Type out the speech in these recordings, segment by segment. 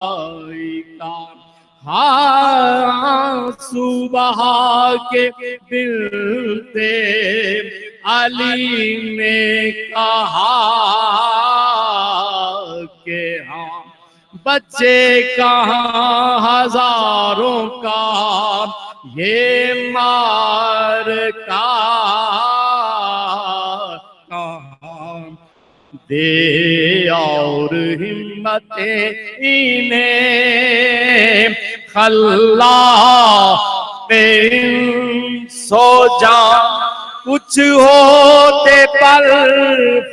का हाँ सुबह के मिलते अली ने कहा के हाँ बच्चे कहाँ हजारों का ये मार का कहाँ दे और हिम्मतें इन्हें खल्ला पे सो जा कुछ होते पर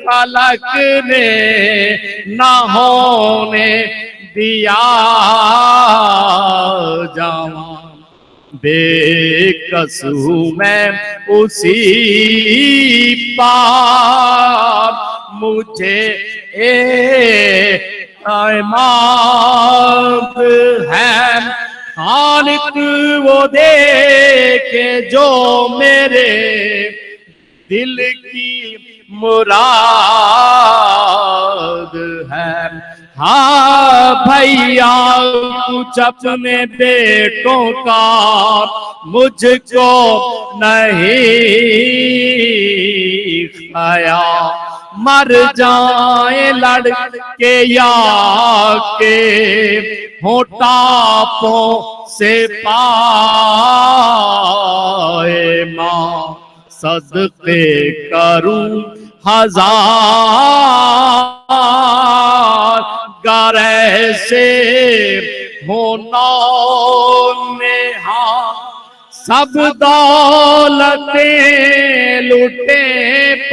फलक ने न होने दिया जवान बेकस हूँ मैं उसी पार मुझे इमाद है खालिक वो देखे जो मेरे दिल की मुराद है। हाँ भैया कुछ अपने बेटों का मुझको नहीं खाया मर जाए लड़के या के होठापों से पाए माँ सदके करूं हजार गरे से होना में हाँ सब दौलतें लुटे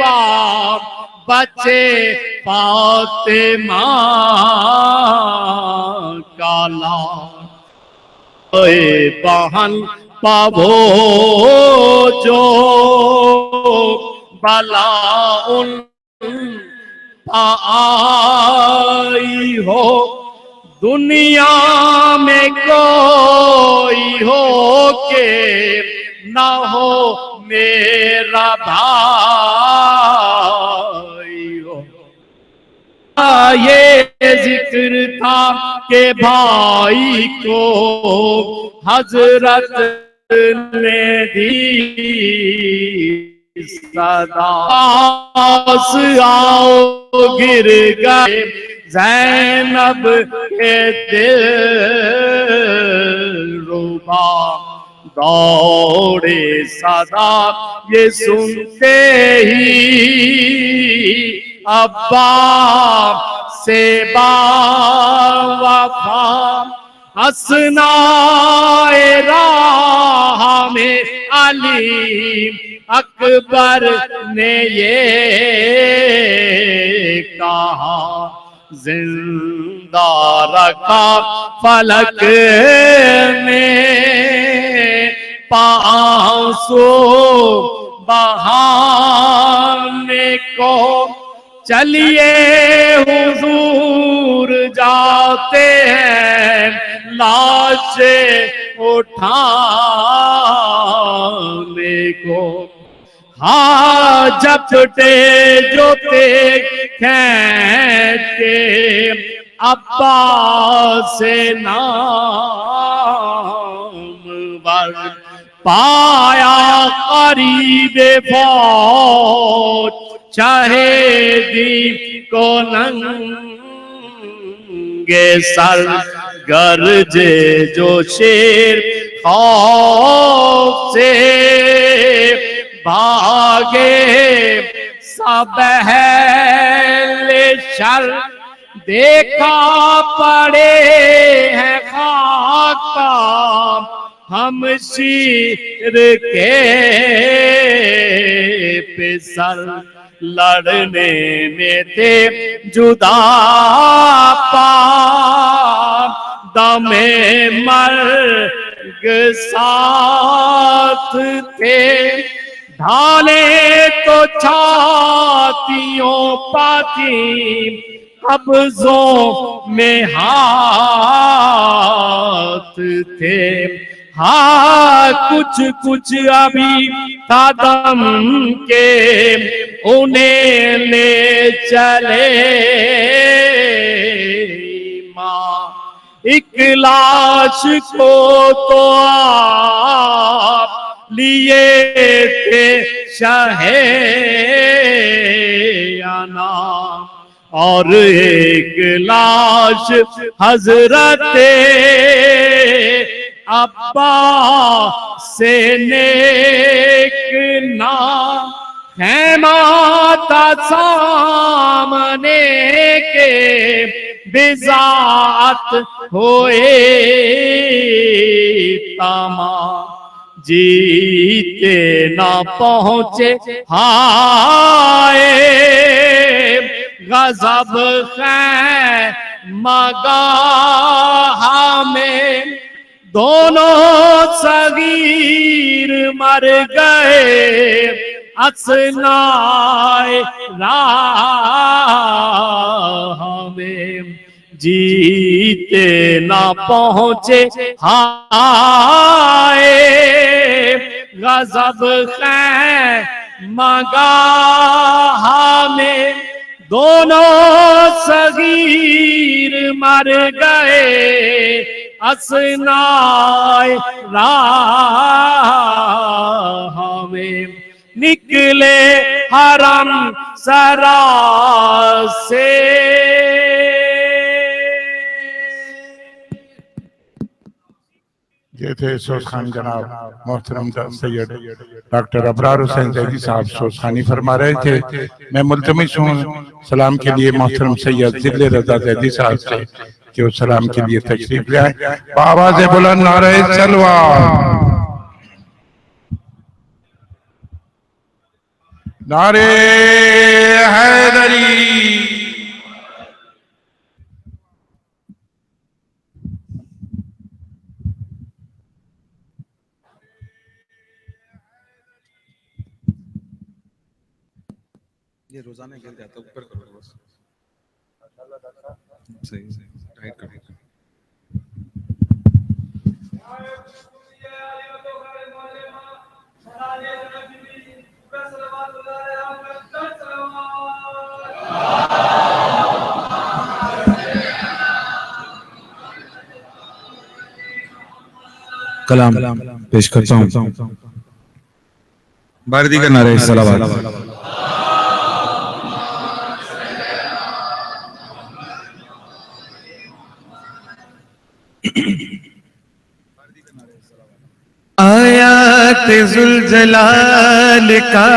पाप बचे फातिमा का लाल बहन पावो जो भला उन आई हो दुनिया में कोई हो के न हो मेरा भाई हो। ये जिक्र था के भाई को हजरत ने दी सदा आओ गिर गए ज़ैनब के दिल रुबा दौड़े सदा ये सुनते ही अब्बा से बावफा हसनाए राह में अली अकबर ने ये कहा जिंदा रखा फलक ने 500 बहाने को चलिए हुजूर जाते हैं लाशे उठाने को। हाँ झपटे जो खेते अब्बा से नाम वर पाया करीबे फौज शहीदी को नंगे सर गरजे जो शेर खौफ से भागे सब शर देखा पड़े हैं खाक पर हम शीर के पिसर लड़ने में थे जुदा पा दमे मर्ग साथ थे ढाले तो छातियों पाती कब्जों में हाथ थे। हाँ कुछ कुछ अभी था दम के उन्हें ले चले माँ एक लाश को तो आप लिए थे शाहे आना, और एक लाश हजरत अब्बास से नेक नाम खैमा था सामने के बिजात होए तमाम, जीते ना पहुंचे हाय गजब मगाह में, दोनों सगीर मर गए असनाए राह में, जीते ना पहुंचे हाय गजब मगाह में, दोनों सगीर मर गए असनाए राह में, निकले हरम सरा से। ये थे सोसखान जनाब मोहतरम सैयद डॉक्टर अबरार हुसैन जैदी साहब सोसखानी फरमा रहे थे। मैं मुल्तमिस हूँ सलाम के लिए मोहतरम सैयद जिले रजा जैदी साहब से कि वो सलाम के लिए तशरीफ ले आए। आवाज़ बुलंद नारे तलवार, नारे हैदरी। ये रोजाना गिर जाता है, ऊपर करो बस। सही सही टाइट करो। कलाम पेश करता हूँ। बारदी का नारे सलावत। आयात जुल जलाल का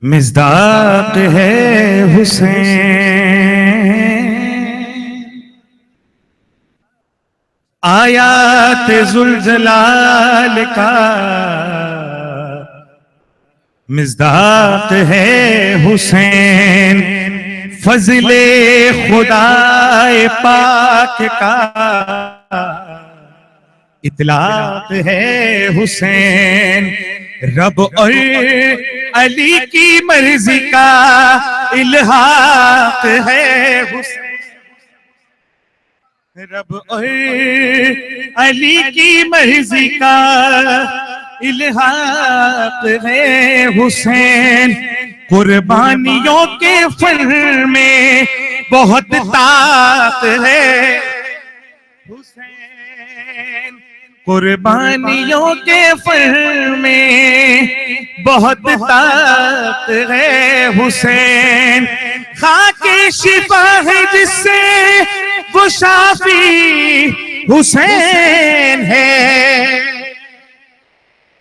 मिज़दाक़ है हुसैन, आयात जुल जलाल का मिज़दाक़ है हुसैन, फज़ले खुदाए पाक का इतलाक़ है हुसैन, रब और अली की मर्जी का इल्हाक़ है हुसैन, रब और अली की मर्जी का इल्हाक़ है हुसैन, कुर्बानियों के फन में बहुत ताक़त है हुसैन, कुर्बानियों के फन में बहुत ताक़त है हुसैन, खाके शिफा है जिससे वो शाफी हुसैन है,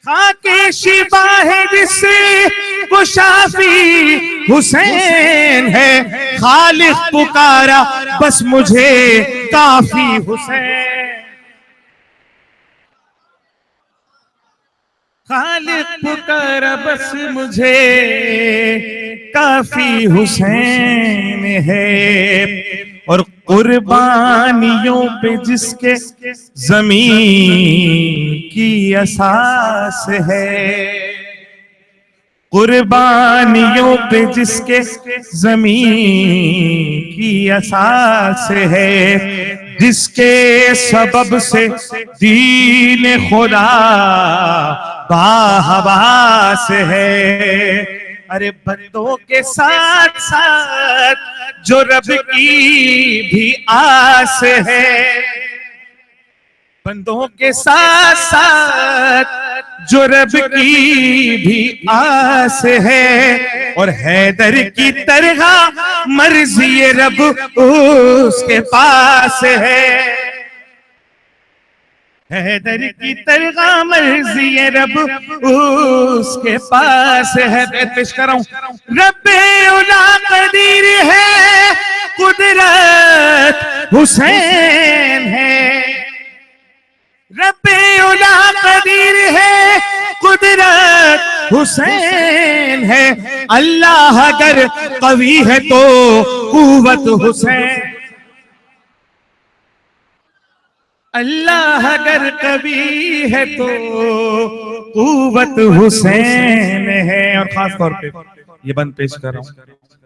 खाके शिफा है जिससे वो शाफी हुसैन है, खालिक पुकारा बस मुझे काफी हुसैन, खालिक पुकारा बस मुझे काफी हुसैन है, और कुर्बानियों पे जिसके ज़मीन की असास है, कुर्बानियों पे जिसके ज़मीन की असास है, जिसके सबब से दीन खुदा बाहवास है, अरे बंदों के साथ साथ जो रब की भी आस है, बंदों के साथ साथ जो रब की भी आस है, और हैदर की तरह मर्जी रब उसके पास है, हैदर की तरह मर्जी रब उसके पास है। पेश कर रहा हूं, रब्बे उला कदीर है, कुदरत हुसैन है, रब्बे उला कदीर है, कुदरत हुसैन है, अल्लाह अगर कवी है तो कुव्वत हुसैन, अल्लाह अगर कभी है तो कुव्वत हुसैन है। और खास तौर पे ये बंद पेश कर रहा हूं,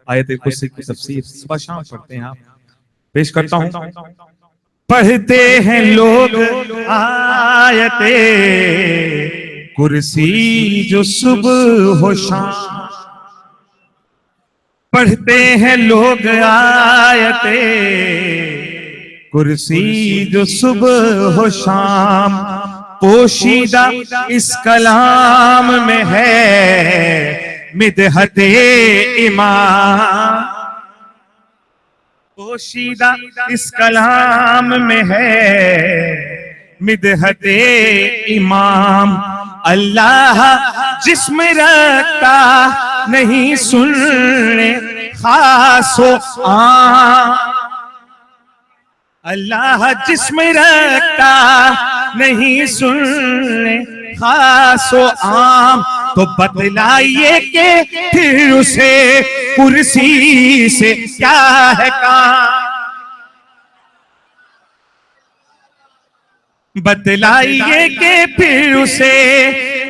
आयत कुर्सी की तफसीर सुबह शाम पढ़ते हैं आप, पेश करता हूं। पढ़ते हैं लोग आयते कुर्सी जो सुबह हो शाम, पढ़ते हैं लोग आयते कुर्सी जो सुबह हो शाम, पोशीदा इस कलाम में है मिदहते इमाम, पोशीदा इस कलाम में है मिदहते इमाम, अल्लाह जिसमें रखता नहीं सुनने खासो आम, अल्लाह जिसमें रखता नहीं सुनने खासो आम, तो बतलाइए कि फिर उसे कुर्सी से क्या है काम, बतलाइए कि फिर उसे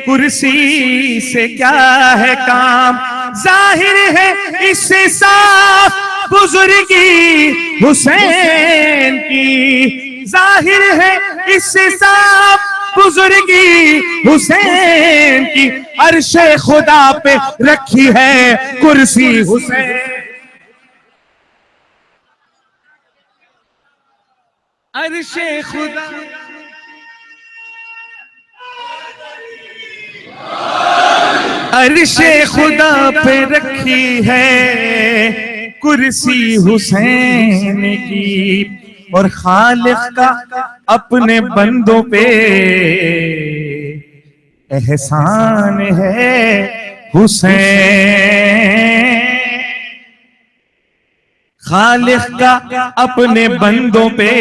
कुर्सी से क्या है काम, जाहिर है इससे साफ बुजुर्गी हुसैन की, जाहिर है इससे साफ बुजुर्गी हुसैन की, अर्शे खुदा पे रखी है कुर्सी हुसैन, अर्शे खुदा अर्शे खुदा पे रखी है कुर्सी हुसैन की, और खालिक का अपने बंदों पे एहसान है हुसैन, खालिक का अपने बंदों पे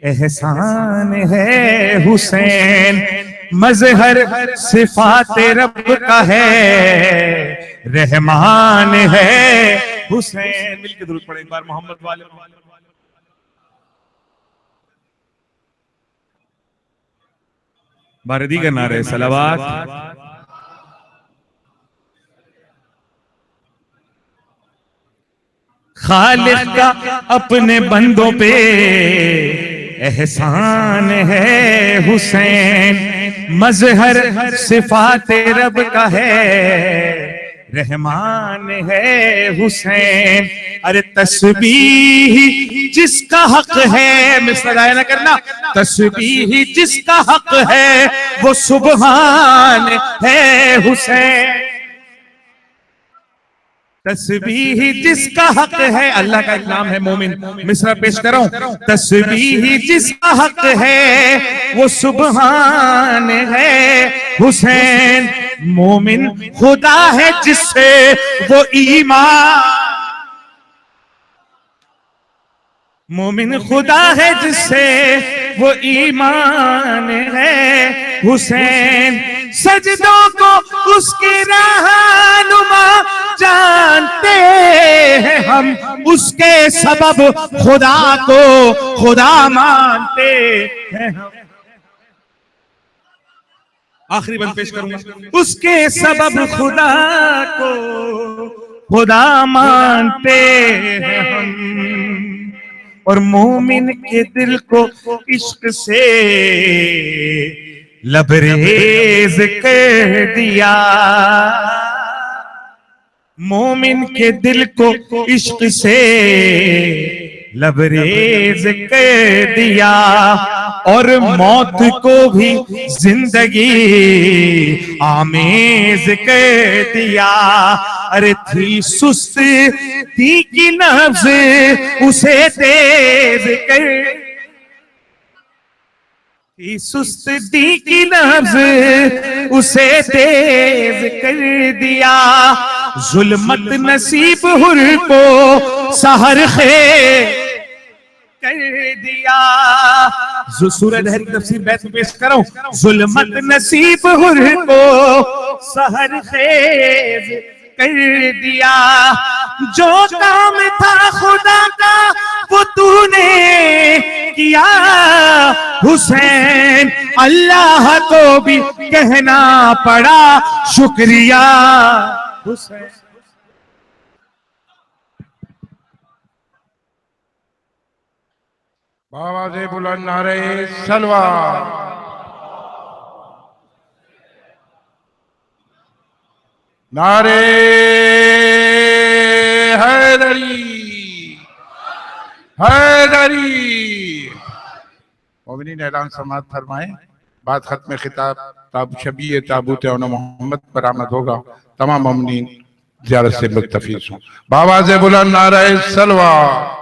एहसान है हुसैन, मजहर सिफात रब का है रहमान है हुसैन। मिलके दुरूद पढ़े एक बार मोहम्मद वाले। बारदी का नारे सलावात। खालिक का अपने बंदों पे एहसान है हुसैन, मजहर सिफात रब का है रहमान है हुसैन, अरे तस्बीह जिसका हक है, मिसरा गाया ना करना, तस्बीह जिसका हक है वो सुबहान है हुसैन, तस्बीह जिसका हक है, अल्लाह का एक नाम है मोमिन, मिसरा पेश कर रहा हूं, तस्बीह जिसका हक है वो सुबहान है हुसैन, मोमिन खुदा है जिससे वो ईमान, मोमिन खुदा है जिससे वो ईमान है हुसैन, सजदों को उसकी रहनुमा जानते हैं हम, उसके सबब खुदा को खुदा मानते हैं हम। आखिरी बंद पेश करूंगा, उसके सबब खुदा को खुदा मानते हैं हम, और मोमिन के दिल को इश्क से लबरेज कर दिया, मोमिन के दिल को इश्क से लबरेज कर दिया और मौत को भी जिंदगी आमेज कर दिया। अरे थी सुस्त थी की नफ्स उसे तेज कर, थी सुस्त थी की नफ्स उसे तेज कर दिया। जुल्मत नसीब हुर को सहर खे कर दिया। सूरह दहर की तफसीर बैत में पेश करो। जुल्मत नसीब हुर को सहर खेज कर दिया। जो काम था खुदा का वो तूने किया हुसैन, अल्लाह को भी कहना पड़ा शुक्रिया हुसैन। आवाज़े बुलंद नारे सलवार। नारे हैदरी हैदरी। मोमिनीन ऐलान समाअत फरमाए। बाद खत्म खिताब ताब शबीए ताबूत औन मोहम्मद पर आमद होगा। तमाम मोमिनीन ज़ियारत से मुस्तफीज़ हों। आवाज़े बुलंद नारे सलवार।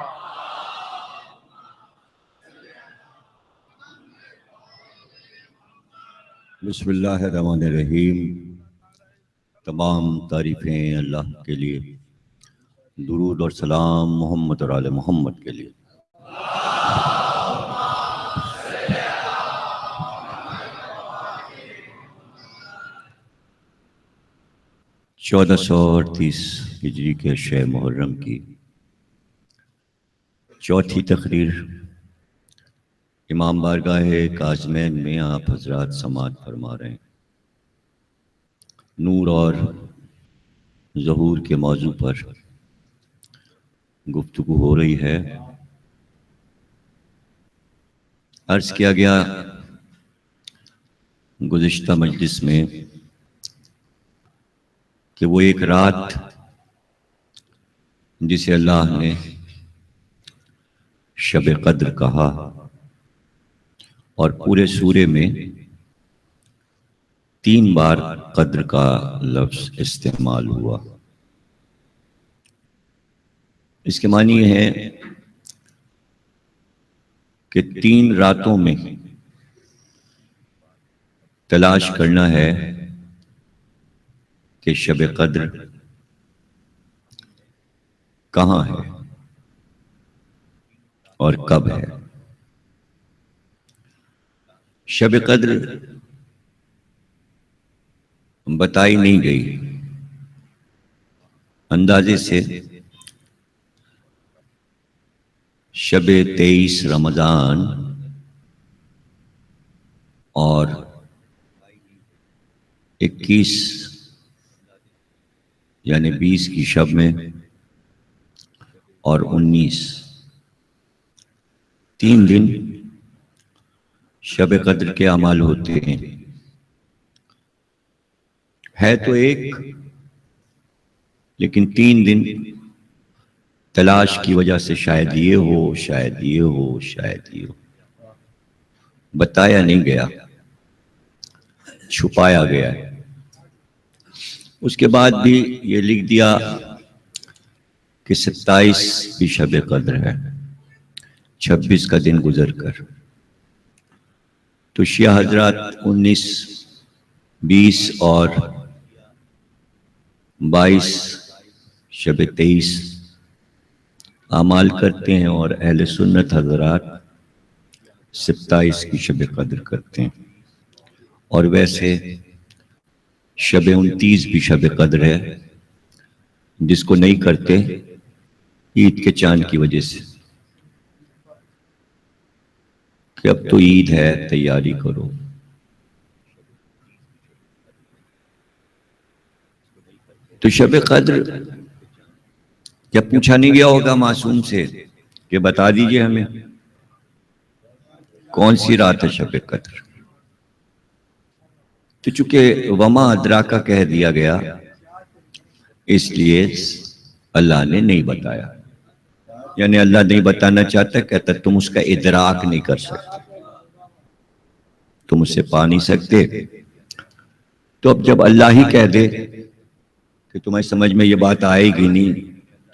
बिस्मिल्लाहिर्रहमानिर्रहीम। तमाम तारीफ़ें अल्लाह के लिए, दुरूद और सलाम मोहम्मद और आले मोहम्मद के लिए। चौदह सौ 38 हिजरी के शह मुहर्रम की चौथी तकरीर इमाम बारगाह काज़मैन में आप हजरात समाअत फरमा रहे हैं। नूर और ज़हूर के मौजू पर गुफ्तगू हो रही है। अर्ज़ किया गया गुज़िश्ता मजलिस में कि वो एक रात जिसे अल्लाह ने शब कद्र कहा और पूरे सूरे में 3 बार कद्र का लफ्ज़ इस्तेमाल हुआ। इसके मानी ये है कि 3 रातों में तलाश करना है कि शब कद्र कहाँ है और कब है। शब कद्र बताई नहीं गई। अंदाजे से शब 23 रमजान और 21 यानी 20 की शब में और 19 3 दिन शब कद्र के अमाल होते हैं। है तो एक, लेकिन 3 दिन तलाश की वजह से शायद ये हो, शायद ये हो, शायद ये हो, बताया नहीं गया, छुपाया गया है। उसके बाद भी ये लिख दिया कि 27 भी शब कद्र है, 26 का दिन गुजर कर। तो शिया हजरात 19, 20 और 22 शब 23 आमाल करते हैं और अहले सुन्नत हजरात 27 की शब कद्र करते हैं। और वैसे शब 29 भी शब कद्र है, जिसको नहीं करते ईद के चांद की वजह से कि अब तो ईद है, तैयारी करो। तो शब कद्र क्या पूछा नहीं गया होगा मासूम से कि बता दीजिए हमें कौन सी रात है शब कद्र। तो चूंकि वमा अदराका कह दिया गया, इसलिए अल्लाह ने नहीं बताया। यानी अल्लाह नहीं बताना चाहता, कहता तुम उसका इदराक नहीं कर सकते, तुम उससे पा नहीं सकते। तो अब जब अल्लाह ही कह दे कि तुम्हें समझ में ये बात आएगी नहीं,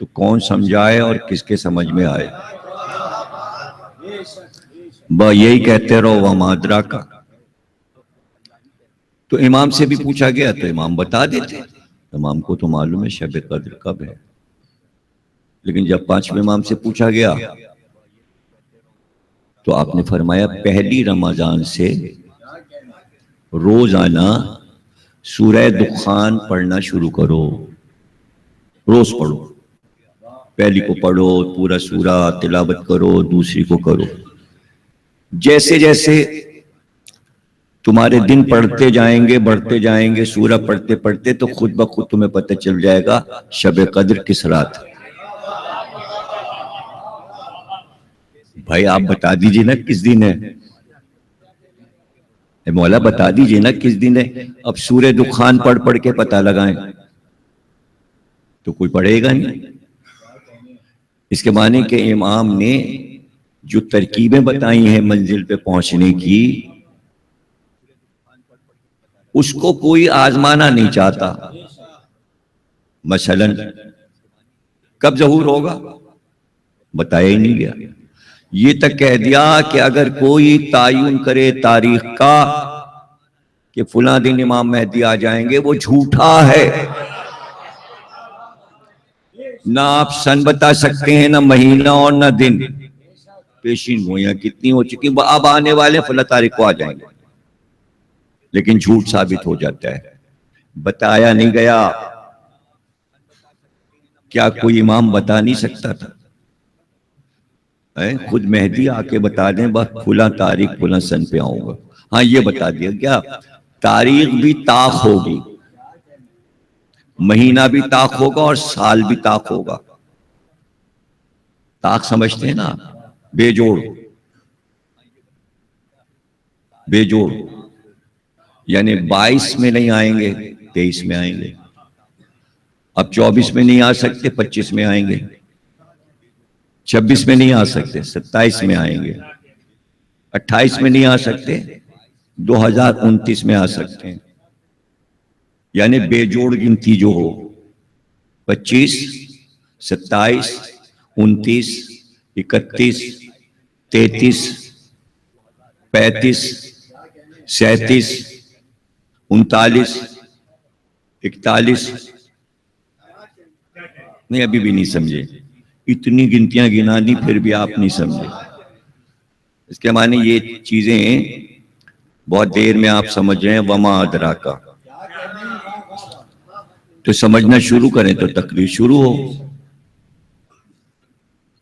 तो कौन समझाए और किसके समझ में आए? यही कहते रहो वमादरा का। तो इमाम से भी पूछा गया तो इमाम बता देते, इमाम को तो मालूम है शब कद्र कब है। लेकिन जब पांचवें इमाम से पूछा गया तो आपने फरमाया पहली रमजान से रोजाना सूरह दुखान पढ़ना शुरू करो, रोज पढ़ो, पहली को पढ़ो, पूरा सूरा तिलावत करो, दूसरी को करो। जैसे जैसे तुम्हारे दिन पढ़ते जाएंगे, बढ़ते जाएंगे, सूरा पढ़ते पढ़ते, तो खुद ब खुद तुम्हें पता चल जाएगा शब कद्र किस रात है। भाई आप बता दीजिए ना किस दिन है, मौला बता दीजिए ना किस दिन है। अब सूरह दुखान पढ़ पढ़ के पता लगाएं तो कोई पढ़ेगा नहीं। इसके माने के इमाम ने जो तरकीबें बताई हैं मंजिल पे पहुंचने की, उसको कोई आजमाना नहीं चाहता। मसलन कब ज़हूर होगा बताया ही नहीं गया। ये तक कह दिया कि अगर कोई तायुन करे तारीख का कि फुला दिन इमाम मेहदी आ जाएंगे, वो झूठा है। ना आप सन बता सकते हैं, ना महीना और ना दिन। पेशीन गोइयां कितनी हो चुकी, अब आने वाले फला तारीख को आ जाएंगे, लेकिन झूठ साबित हो जाता है, बताया नहीं गया। क्या कोई इमाम बता नहीं सकता था? खुद मेहदी आके बता दें बस फुला तारीख फुला सन पे आऊंगा। हाँ ये बता दिया, क्या तारीख भी ताक होगी, महीना भी ताक होगा और साल भी ताक होगा। ताक समझते हैं ना, बेजोड़, बेजोड़ यानी 22 में नहीं आएंगे 23 में आएंगे, अब 24 में नहीं आ सकते 25 में आएंगे, 26 में नहीं आ सकते 27 में आएंगे, 28 में नहीं आ सकते 2029 में आ सकते हैं। यानी बेजोड़ गिनती जो हो 25, 27, 29, 31, 33, 35, 37, 39, 41, नहीं अभी भी नहीं समझे, इतनी गिनतियां गिना दी फिर भी आप नहीं समझे। इसके माने ये चीजें बहुत देर में आप समझ रहे हैं। वमा अदरा का तो समझना शुरू करें तो तकरीर शुरू हो।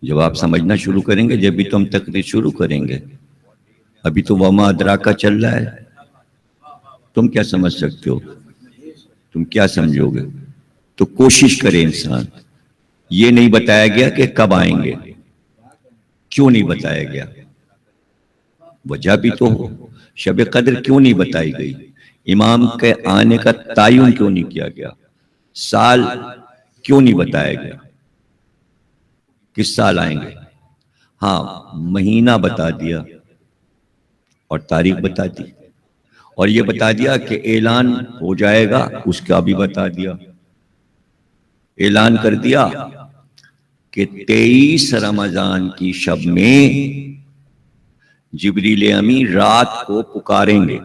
जब आप समझना शुरू करेंगे जब भी तो हम तकरीर शुरू करेंगे। अभी तो वमा अदरा का चल रहा है, तुम क्या समझ सकते हो, तुम क्या समझोगे? तो कोशिश करें इंसान। ये नहीं बताया गया कि कब आएंगे, क्यों नहीं बताया गया, वजह भी तो हो। शब कद्र क्यों नहीं बताई गई, इमाम के आने का तायुन क्यों नहीं किया गया, साल क्यों नहीं बताया गया, किस साल आएंगे। हाँ महीना बता दिया और तारीख बता दी, और ये बता दिया कि ऐलान हो जाएगा, उसका भी बता दिया। ऐलान कर दिया कि 23 रमजान की शब में जिब्रील अमी रात को पुकारेंगे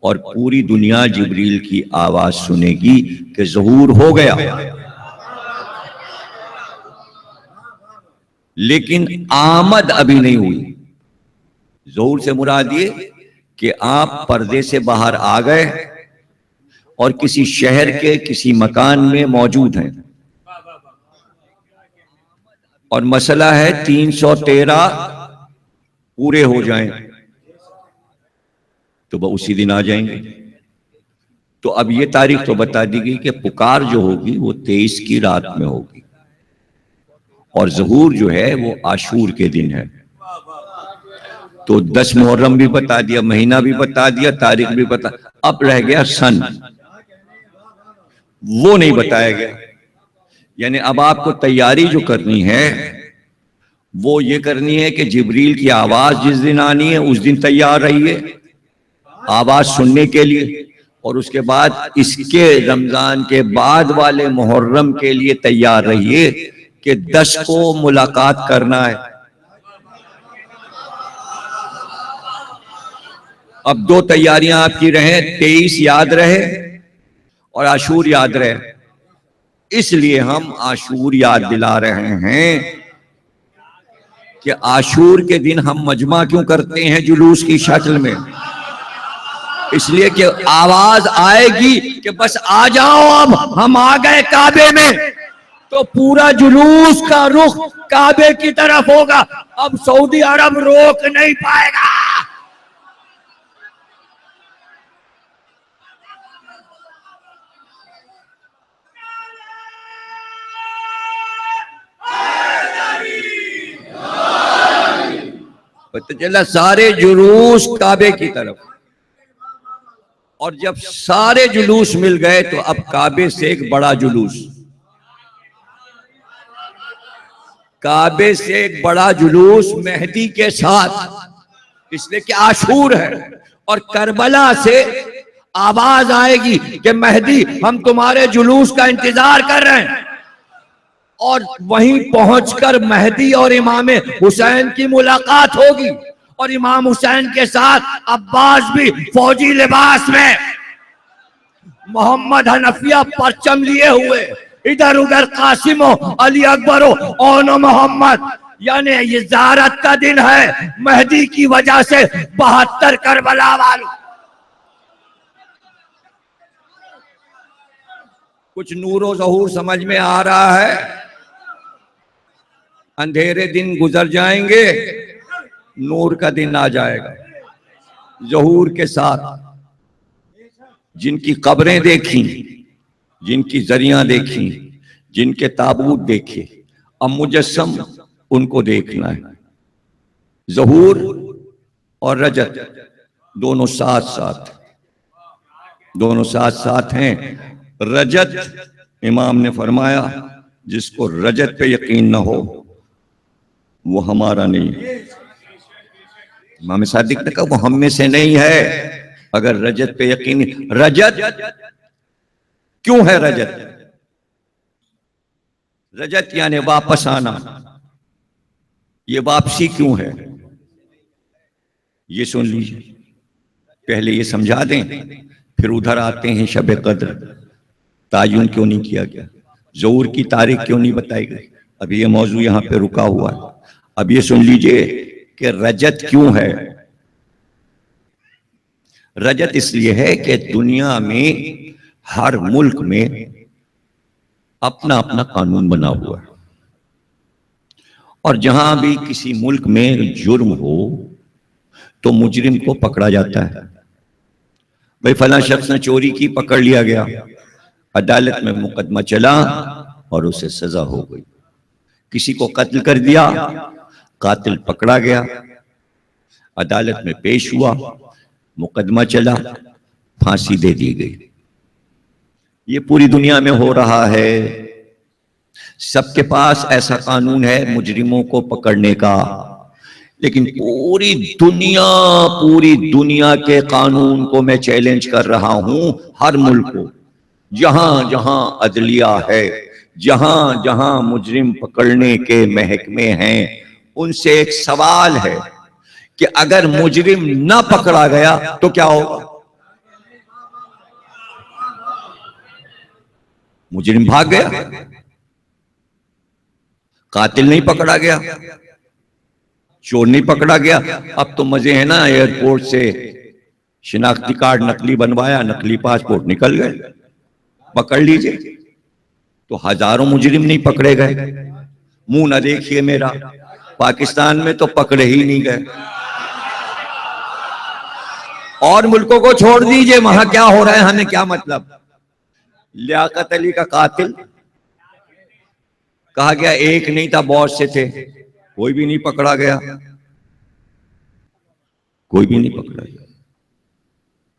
और पूरी दुनिया जिब्रील की आवाज सुनेगी कि ज़हूर हो गया। लेकिन आमद अभी नहीं हुई। ज़हूर से मुराद ये कि आप पर्दे से बाहर आ गए और किसी शहर के किसी मकान में मौजूद हैं, और मसला है 313 पूरे हो जाएं तो वह उसी दिन आ जाएंगे। तो अब ये तारीख तो बता दी गई कि पुकार जो होगी वो 23 की रात में होगी, और ज़हूर जो है वो आशूर के दिन है। तो 10 मुहर्रम भी बता दिया, महीना भी बता दिया, तारीख भी बता। अब रह गया सन। वो नहीं बताया गया। यानी अब आपको तैयारी जो करनी है वो ये करनी है कि जिब्रील की आवाज जिस दिन आनी है उस दिन तैयार रहिए आवाज सुनने के लिए, और उसके बाद इसके रमजान के बाद वाले मुहर्रम के लिए तैयार रहिए कि 10 को मुलाकात करना है। अब 2 तैयारियां आपकी रहे, 23 याद रहे और आशूर याद रहे, इसलिए हम आशूर याद दिला रहे हैं कि आशूर के दिन हम मजमा क्यों करते हैं जुलूस की शक्ल में, इसलिए कि आवाज आएगी कि बस आ जाओ, अब हम आ गए काबे में, तो पूरा जुलूस का रुख काबे की तरफ होगा। अब सऊदी अरब रोक नहीं पाएगा। पता चला सारे जुलूस काबे की तरफ, और जब सारे जुलूस मिल गए तो अब काबे से एक बड़ा जुलूस, काबे से एक बड़ा जुलूस मेहदी के साथ, इसलिए कि आशूर है, और करबला से आवाज आएगी कि मेहदी हम तुम्हारे जुलूस का इंतजार कर रहे हैं, और वहीं पहुंचकर मेहदी और इमाम हुसैन की मुलाकात होगी, और इमाम हुसैन के साथ अब्बास भी फौजी लिबास में, मोहम्मद हनफिया परचम लिए हुए, इधर उधर कासिमो अली अकबरो ओनो मोहम्मद, यानी ये ज़ियारत का दिन है मेहदी की वजह से 72 करबला वालों। कुछ नूरो ज़हूर समझ में आ रहा है? अंधेरे दिन गुजर जाएंगे, नूर का दिन आ जाएगा ज़हूर के साथ। जिनकी कब्रें देखी, जिनकी जरियां देखी, जिनके ताबूत देखे, अब मुजस्सम उनको देखना है। ज़हूर और रजत दोनों साथ साथ, दोनों साथ साथ हैं। रजत इमाम ने फरमाया जिसको रजत पे यकीन न हो वो हमारा नहीं। इमाम सादिक ने कहा वो हम में से नहीं है अगर रजत पे यकीन। रजत क्यों है? रजत, रजत यानी वापस आना। ये वापसी क्यों है ये सुन लीजिए, पहले ये समझा दें, फिर उधर आते हैं शब कद्र तायुन क्यों नहीं किया गया, ज़हूर की तारीख क्यों नहीं बताई गई। अभी ये मौजू यहां पे रुका हुआ है। अब ये सुन लीजिए कि रजत क्यों है। रजत इसलिए है कि दुनिया में हर मुल्क में अपना अपना कानून बना हुआ है, और जहां भी किसी मुल्क में जुर्म हो तो मुजरिम को पकड़ा जाता है। भाई फला शख्स ने चोरी की, पकड़ लिया गया, अदालत में मुकदमा चला और उसे सजा हो गई। किसी को कत्ल कर दिया, कातिल पकड़ा गया, अदालत में पेश हुआ, मुकदमा चला, फांसी दे दी गई। ये पूरी दुनिया में हो रहा है। सबके पास ऐसा कानून है मुजरिमों को पकड़ने का, लेकिन पूरी दुनिया के कानून को मैं चैलेंज कर रहा हूं। हर मुल्क को, जहां जहां अदलिया है, जहां जहां मुजरिम पकड़ने के महकमे हैं, उनसे एक सवाल है कि अगर मुजरिम ना पकड़ा गया तो क्या होगा? मुजरिम भाग गया, कातिल नहीं पकड़ा गया, चोर नहीं पकड़ा गया। अब तो मजे हैं ना, एयरपोर्ट से शिनाख्ती कार्ड नकली बनवाया, नकली पासपोर्ट निकल गए, पकड़ लीजिए। तो हजारों मुजरिम नहीं पकड़े गए। मुंह ना देखिए मेरा, पाकिस्तान में तो पकड़े ही नहीं गए। और मुल्कों को छोड़ दीजिए, वहां क्या हो रहा है हमें क्या मतलब। लियाकत अली का कातिल कहा गया एक नहीं था, बहुत से थे, कोई भी नहीं पकड़ा गया, कोई भी नहीं पकड़ा गया।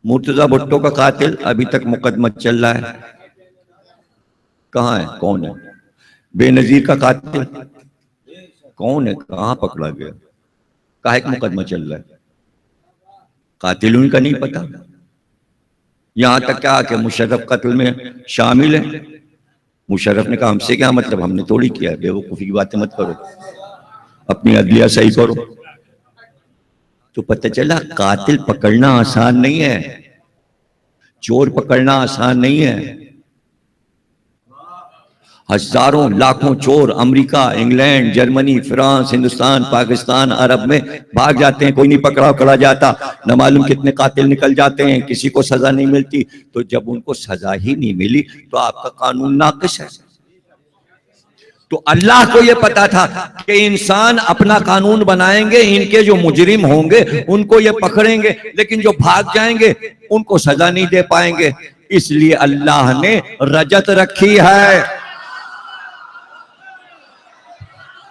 मुर्तजा भुट्टो का कातिल अभी तक मुकदमा चल रहा है, कहाँ है, कौन है बेनजीर का कातिल? कौन है, कहाँ पकड़ा गया, काहे का मुकदमा चल रहा है? कातिल उनका नहीं पता। यहां तक क्या कि मुशर्रफ कत्ल में शामिल है। मुशर्रफ ने कहा हमसे क्या मतलब, हमने थोड़ी किया। बेवकूफी की बातें मत करो, अपनी अदलिया सही करो। तो पता चला कातिल पकड़ना आसान नहीं है, चोर पकड़ना आसान नहीं है। हजारों लाखों चोर America, England, Germany, France, Hindustan, Pakistan, Arab में भाग जाते हैं, कोई नहीं पकड़ा जाता। न मालूम कितने कातिल निकल जाते हैं, किसी को सजा नहीं मिलती। तो जब उनको सजा ही नहीं मिली तो आपका कानून नाकिस है। तो अल्लाह को यह पता था कि इंसान अपना कानून बनाएंगे, इनके जो मुजरिम होंगे उनको ये पकड़ेंगे, लेकिन जो भाग जाएंगे उनको सजा नहीं दे पाएंगे। इसलिए अल्लाह ने रजत रखी है।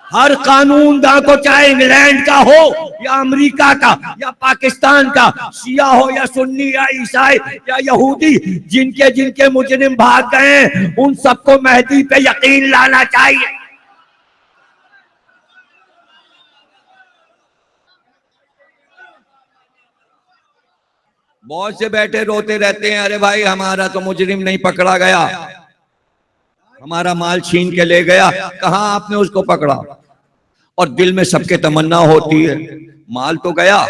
हर कानूनदा को, चाहे इंग्लैंड का हो या अमेरिका का या पाकिस्तान का, शिया हो या सुन्नी या ईसाई या यहूदी, जिनके जिनके मुजरिम भाग गए उन सबको मेहदी पे यकीन लाना चाहिए। बहुत से बैठे रोते रहते हैं, अरे भाई हमारा तो मुजरिम नहीं पकड़ा गया, हमारा माल छीन के ले गया। कहां आपने उसको पकड़ा? और दिल में सबके तमन्ना होती है, माल तो गया,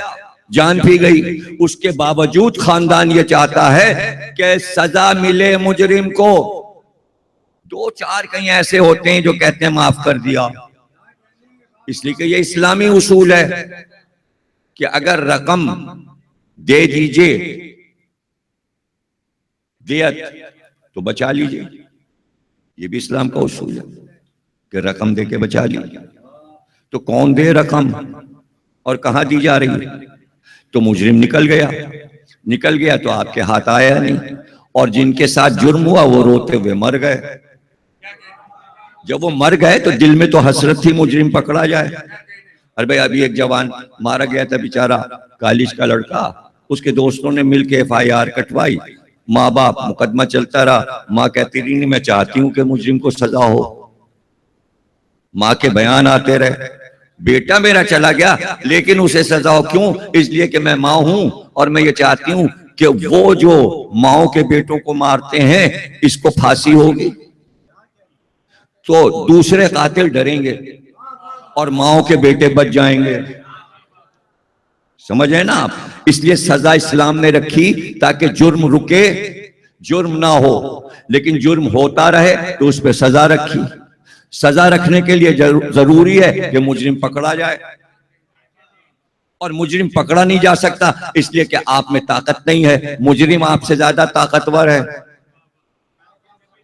जान भी गई, उसके बावजूद खानदान ये चाहता है कि सजा मिले मुजरिम को। दो चार कहीं ऐसे होते हैं जो कहते हैं माफ कर दिया। इसलिए कि ये इस्लामी उसूल है कि अगर रकम दे दीजिए दियत तो बचा लीजिए। ये भी इस्लाम का उसूल है कि रकम दे के बचा लीजिए। तो कौन दे रकम और कहां दी जा रही है? तो मुजरिम निकल गया तो आपके हाथ आया नहीं, और जिनके साथ जुर्म हुआ वो रोते हुए मर गए। जब वो मर गए तो दिल में तो हसरत थी मुजरिम पकड़ा जाए। अरे भाई अभी एक जवान मारा गया था बेचारा, कॉलेज का लड़का, उसके दोस्तों ने मिलकर FIR कटवाई, माँ बाप मुकदमा चलता रहा। माँ कहती रही मैं चाहती हूं कि मुजरिम को सजा हो। माँ के बयान आते रहे, बेटा मेरा चला गया लेकिन उसे सजा हो। क्यों? इसलिए कि मैं माँ हूं और मैं ये चाहती हूं कि वो जो माओ के बेटों को मारते हैं इसको फांसी होगी। तो दूसरे कातिल डरेंगे और माओ के बेटे बच जाएंगे। समझ है ना आप? इसलिए सजा इस्लाम ने रखी ताकि जुर्म रुके, जुर्म ना हो, लेकिन जुर्म होता रहे तो उस पर सजा रखी। सजा रखने के लिए जरूरी है कि मुजरिम पकड़ा जाए, और मुजरिम पकड़ा नहीं जा सकता इसलिए कि आप में ताकत नहीं है, मुजरिम आपसे ज्यादा ताकतवर है,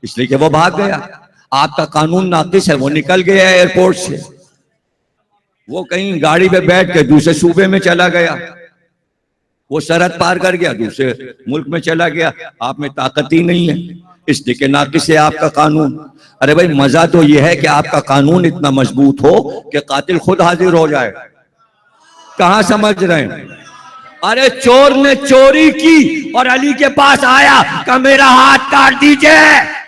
इसलिए कि वो भाग गया। आपका कानून नाकिस है, वो निकल गया एयरपोर्ट से, वो कहीं गाड़ी पे बैठ के दूसरे सूबे में चला गया, वो सरहद पार कर गया, दूसरे मुल्क में चला गया। आप में ताकत ही नहीं है, इसलिए कि नाकिस है आपका कानून। अरे भाई मजा तो यह है कि आपका कानून इतना मजबूत हो कि कातिल खुद हाजिर हो जाए। कहां समझ रहे हैं? अरे चोर ने चोरी की और अली के पास आया कि मेरा हाथ काट दीजिए।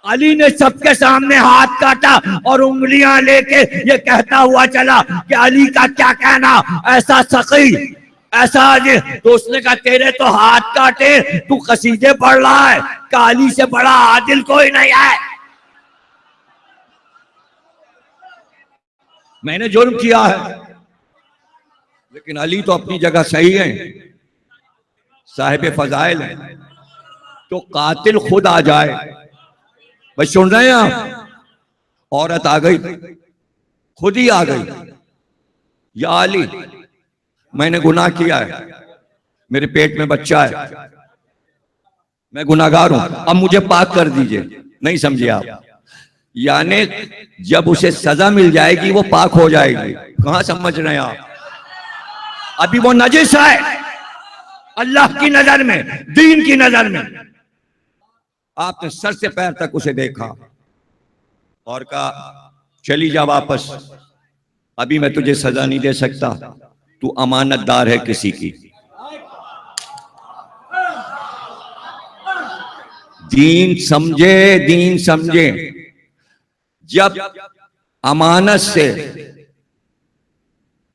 अली ने सबके सामने हाथ काटा और उंगलियां लेके ये कहता हुआ चला कि अली का क्या कहना, ऐसा सकी, ऐसा अजय। तो उसने कहा तेरे तो हाथ काटे, तू कसीदे पढ़ रहा है, कि अली से बड़ा आदिल कोई नहीं है। मैंने जुर्म किया है लेकिन अली तो अपनी जगह सही है, साहिब फजाइल है। तो कातिल खुद आ जाए। भाई सुन रहे हैं आप? औरत आ गई, खुद ही आ गई, या अली मैंने गुनाह किया है, मेरे पेट में बच्चा है, मैं गुनाहगार हूं, अब मुझे पाक कर दीजिए। नहीं समझे आप? यानी जब उसे सजा मिल जाएगी वो पाक हो जाएगी। कहां समझ रहे हैं आप? अभी वो नजिस है अल्लाह की नजर में, दीन की नजर में। आपने सर से पैर तक उसे देखा और कहा चली जा वापस, अभी मैं तुझे सजा नहीं दे सकता, तू अमानतदार है किसी की। दीन समझे, दीन समझे। जब अमानत से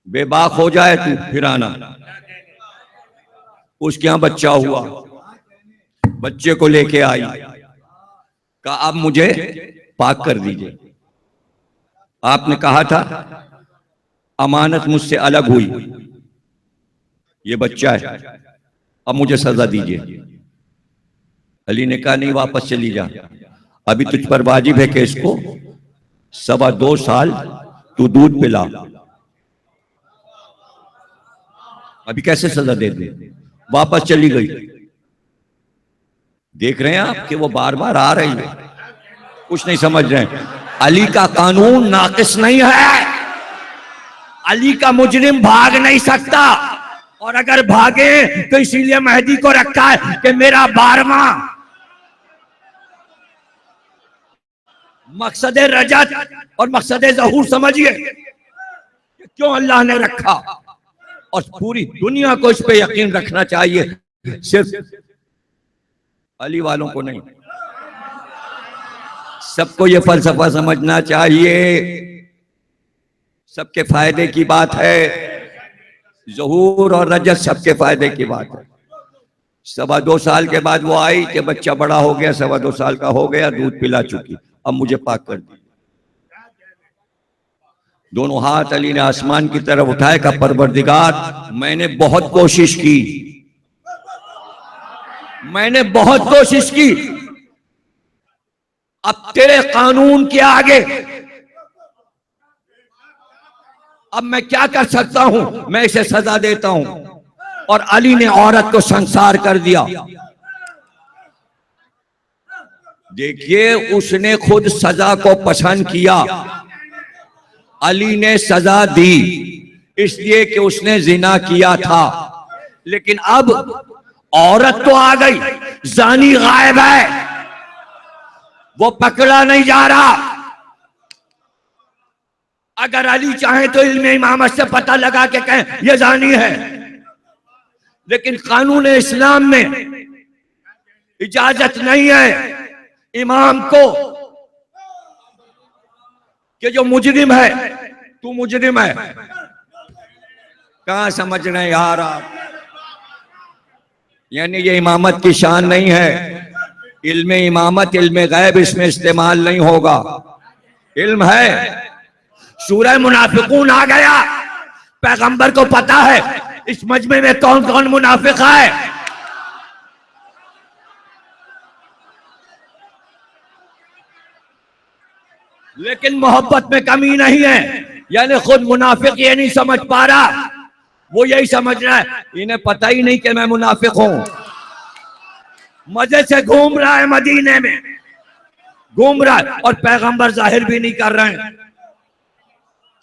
बेबाक हो जाए तू फिर आना। उसके यहाँ बच्चा हुआ, बच्चे को लेके आई, कहा अब मुझे पाक कर दीजिए। आपने कहा था अमानत मुझसे अलग हुई, ये बच्चा है, अब मुझे सजा दीजिए। अली ने कहा नहीं, वापस चली जा, अभी तुझ पर वाजिब है कि इसको 2.25 साल तू दूध पिला। अभी कैसे सजा दे दे? वापस चली गई। देख रहे हैं आप कि वो बार बार आ रही है, कुछ नहीं समझ रहे हैं। अली का कानून नाकिस नहीं है, अली का मुजरिम भाग नहीं सकता, और अगर भागे तो इसीलिए मेहदी को रखा है कि मेरा 12वां मकसद रजत और मकसद ज़हूर समझिए क्यों अल्लाह ने रखा। और पूरी दुनिया को इस पे यकीन रखना चाहिए, सिर्फ अली वालों को नहीं, सबको ये फलसफा समझना चाहिए। सबके फायदे की बात है, ज़हूर और रजत सबके फायदे की बात है। 2.25 साल के बाद वो आई कि बच्चा बड़ा हो गया, 2.25 साल का हो गया, दूध पिला चुकी, अब मुझे पाक कर दी। दोनों हाथ अली ने आसमान की तरफ उठाए, का परवरदिगार मैंने बहुत कोशिश की, मैंने बहुत कोशिश की, अब तेरे कानून के आगे अब मैं क्या कर सकता हूं, मैं इसे सजा देता हूं। और अली ने औरत को संसार कर दिया। देखिए, उसने खुद सजा को पसंद किया, अली ने सजा दी इसलिए कि उसने जिना किया था। लेकिन अब औरत तो आ गई, जानी गायब है, वो पकड़ा नहीं जा रहा। अगर अली चाहे तो इल्म इमामत से पता लगा के कहें ये जानी है, लेकिन कानून इस्लाम में इजाजत नहीं है इमाम को कि जो मुजरिम है, तू मुजरिम है। कहां समझ रहे हैं यार आप? यानी ये इमामत की शान नहीं है। इल्म इमामत, इल्म गैब इसमें इस्तेमाल नहीं होगा। इल्म है। सूरह मुनाफिकून आ गया, पैगंबर को पता है इस मजमे में कौन कौन मुनाफिक है। लेकिन मोहब्बत में कमी नहीं है। यानी खुद मुनाफिक ये नहीं समझ पा रहा, वो यही समझ रहा है इन्हें पता ही नहीं कि मैं मुनाफिक हूं। मजे से घूम रहा है, मदीने में घूम रहा है, और पैगंबर जाहिर भी नहीं कर रहे हैं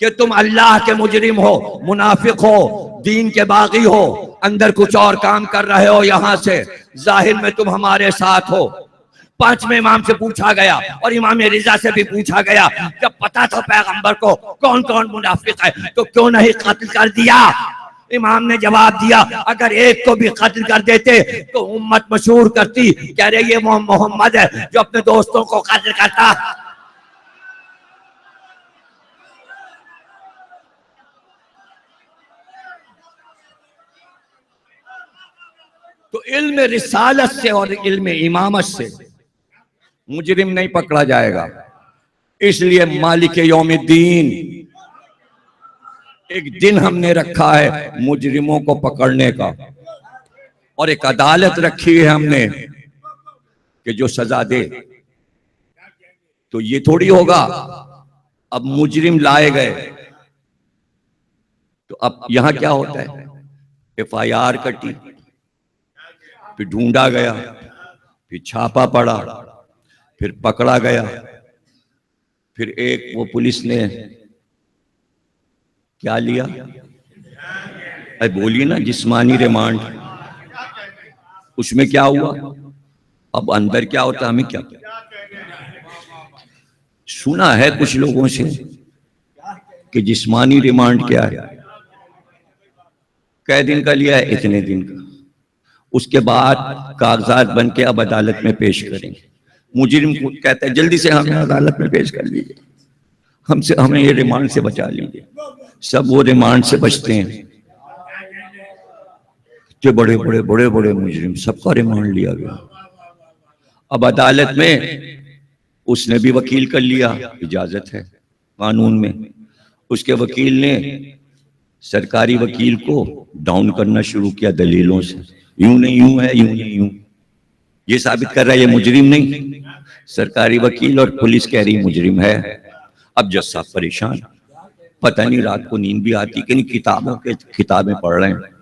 कि तुम अल्लाह के मुजरिम हो, मुनाफिक हो, दीन के बागी हो, अंदर कुछ और काम कर रहे हो, यहां से जाहिर में तुम हमारे साथ हो। 5वें इमाम से पूछा गया और इमाम रिजा से भी पूछा गया, जब पता था पैगंबर को कौन कौन मुनाफिक है तो क्यों नहीं कत्ल कर दिया। इमाम ने जवाब दिया, अगर एक को भी कत्ल कर देते तो उम्मत मशहूर करती, कह रहे ये मोहम्मद है जो अपने दोस्तों को कत्ल करता। तो इल्म रिसालत से और इल्म इमामत से मुजरिम नहीं पकड़ा जाएगा। इसलिए मालिक यौमिद्दीन एक दिन हमने रखा है मुजरिमों को पकड़ने का, और एक अदालत रखी है हमने कि जो सजा दे। तो ये थोड़ी होगा अब मुजरिम लाए गए तो अब यहां क्या होता है, FIR कटी, फिर ढूंढा गया, फिर छापा पड़ा, फिर पकड़ा गया, फिर एक वो पुलिस ने क्या लिया, अरे बोलिए ना, जिस्मानी रिमांड। उसमें क्या हुआ, अब अंदर क्या होता हमें क्या सुना है कुछ लोगों से कि जिस्मानी रिमांड क्या है, कै दिन का लिया है, इतने दिन का। उसके बाद कागजात बन के अब अदालत में पेश करेंगे। मुजरिम को कहता है जल्दी से हमें अदालत में पेश कर लीजिए, हमें ये रिमांड से बचा लीजिए। सब वो रिमांड से बचते हैं। जो बड़े बड़े बड़े बड़े मुजरिम, सबका रिमांड लिया गया। अब अदालत में उसने भी वकील कर लिया, इजाजत है कानून में। उसके वकील ने सरकारी वकील को डाउन करना शुरू किया दलीलों से, यूं नहीं यूं है, यूं नहीं यूं, ये साबित कर रहा है ये मुजरिम नहीं। सरकारी वकील और पुलिस कह रही मुजरिम है। अब जज साहब परेशान, पता नहीं रात को नींद भी आती कि नहीं, किताबें पढ़ रहे हैं।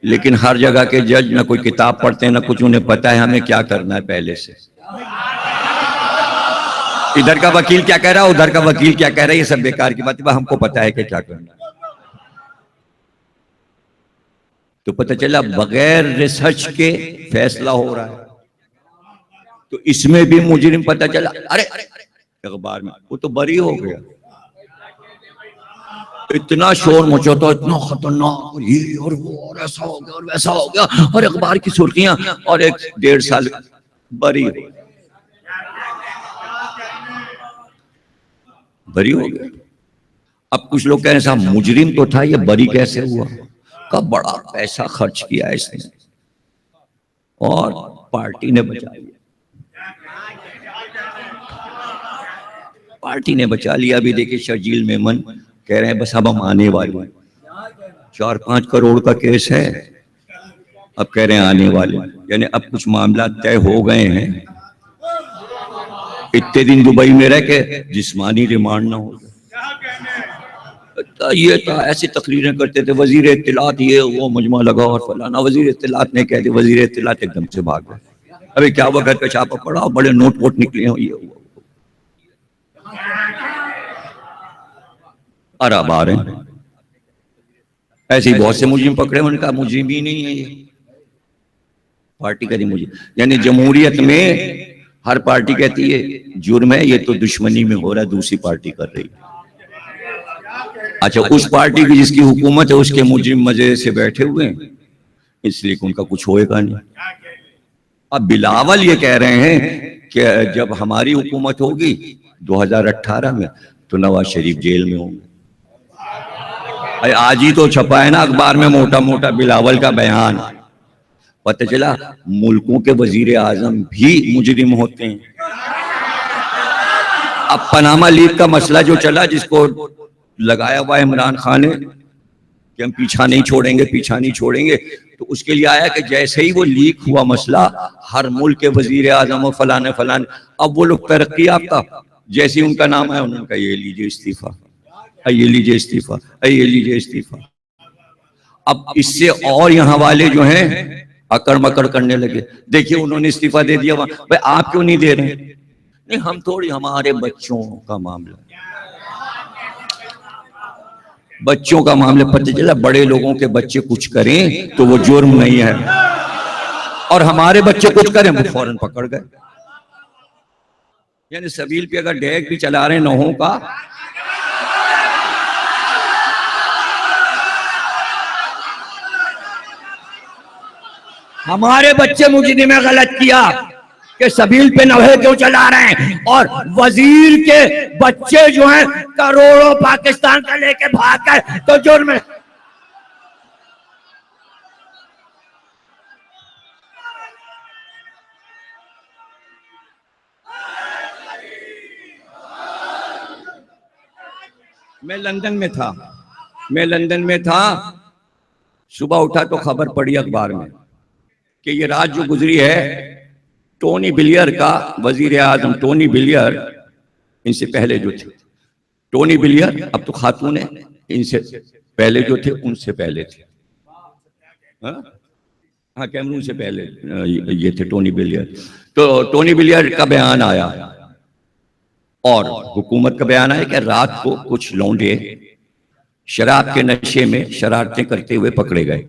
लेकिन हर जगह के जज ना कोई किताब पढ़ते हैं ना कुछ, उन्हें पता है हमें क्या करना है पहले से। इधर का वकील क्या कह रहा है, उधर का वकील क्या कह रहा है, ये सब बेकार की बात है, हमको पता है कि क्या करना है। तो पता चला बगैर रिसर्च के फैसला हो रहा है। तो इसमें भी मुजरिम पता चला, अरे अखबार में वो तो बरी हो गया। इतना शोर मचा था, इतना खतरनाक, ये और वो और ऐसा हो गया और वैसा हो गया, और अखबार की सुर्खियां, और 1-1.5 साल बरी हो गया। अब कुछ लोग कह रहे हैं साहब मुजरिम तो था, ये बरी कैसे हुआ? का बड़ा पैसा खर्च किया इसने और पार्टी ने बचा लिया, पार्टी ने बचा लिया। अभी देखिए शर्जील मेमन कह रहे हैं बस अब हम आने वाले हैं, 4-5 करोड़ का केस है, अब कह रहे हैं आने वाले, यानी अब कुछ मामला तय हो गए हैं। इतने दिन दुबई में रह के जिस्मानी रिमांड ना हो, ये था। ऐसी तकरीरें करते थे, वजीर इत्तिलात ये वो मजमा लगा और फलाना, वजीर इत्तिलात ने कह दिया, वजीर इत्तिलात एकदम से भाग गए। अभी क्या हुआ, घर का छापा पड़ा, बड़े नोट वोट निकले हो, ये हुआ। और अब आ रहे हैं ऐसे ही बहुत से मुजरिम पकड़े, उनका मुजरिम ही नहीं है ये, पार्टी का नहीं मुजरिम। यानी जमहूरियत में हर पार्टी कहती है जुर्म है, ये तो दुश्मनी में हो रहा है, दूसरी पार्टी कर रही है। अच्छा, उस पार्टी की जिसकी हुकूमत है उसके मुजरिम मजे से बैठे हुए हैं, इसलिए उनका कुछ होएगा नहीं। अब बिलावल ये कह रहे हैं कि जब हमारी हुकूमत होगी 2018 में तो नवाज शरीफ जेल में होंगे। आज ही तो छपा है ना अखबार में मोटा मोटा बिलावल का बयान, पता चला मुल्कों के वजीर आजम भी मुजरिम होते हैं। अब पनामा लीग का मसला जो चला, जिसको लगाया हुआ इमरान खान ने कि हम पीछा नहीं छोड़ेंगे, पीछा नहीं छोड़ेंगे, तो उसके लिए आया कि जैसे ही वो लीक हुआ मसला, हर मुल्क के वजीर आजम और फलाने फलाने, अब वो लोग तरक्की याफ्ता, जैसे ही उनका नाम आया उन्होंने कहा ये लीजिए इस्तीफा, ये लीजिए इस्तीफा, ये लीजिए इस्तीफा। अब इससे और यहाँ वाले जो हैं अकड़ मकड़ करने लगे, देखिए उन्होंने इस्तीफा दे दिया, भाई आप क्यों नहीं दे रहे? नहीं हम थोड़ी, हमारे बच्चों का मामला, बच्चों का मामला। पता चला बड़े लोगों के बच्चे कुछ करें तो वो जुर्म नहीं है, और हमारे बच्चे कुछ करें वो फौरन पकड़ गए। यानी सबील पे अगर डेग भी चला रहे नहों का, हमारे बच्चे मुजरिम में गलत किया कि सबील पे नहे क्यों चला रहे हैं, और वजीर के बच्चे जो हैं करोड़ों पाकिस्तान का लेके भाग गए तो जुर्म है। मैं लंदन में था, सुबह उठा तो खबर पड़ी अखबार में कि ये रात जो गुजरी है टोनी ब्लेयर का, वजीर आजम टोनी ब्लेयर, इनसे पहले जो थे टोनी ब्लेयर, अब तो खातून है, इनसे पहले जो थे उनसे पहले थे, हाँ कैमरून से पहले ये थे टोनी ब्लेयर। तो टोनी ब्लेयर का बयान आया और हुकूमत का बयान आया कि रात को कुछ लौंडे शराब के नशे में शरारतें करते हुए पकड़े गए,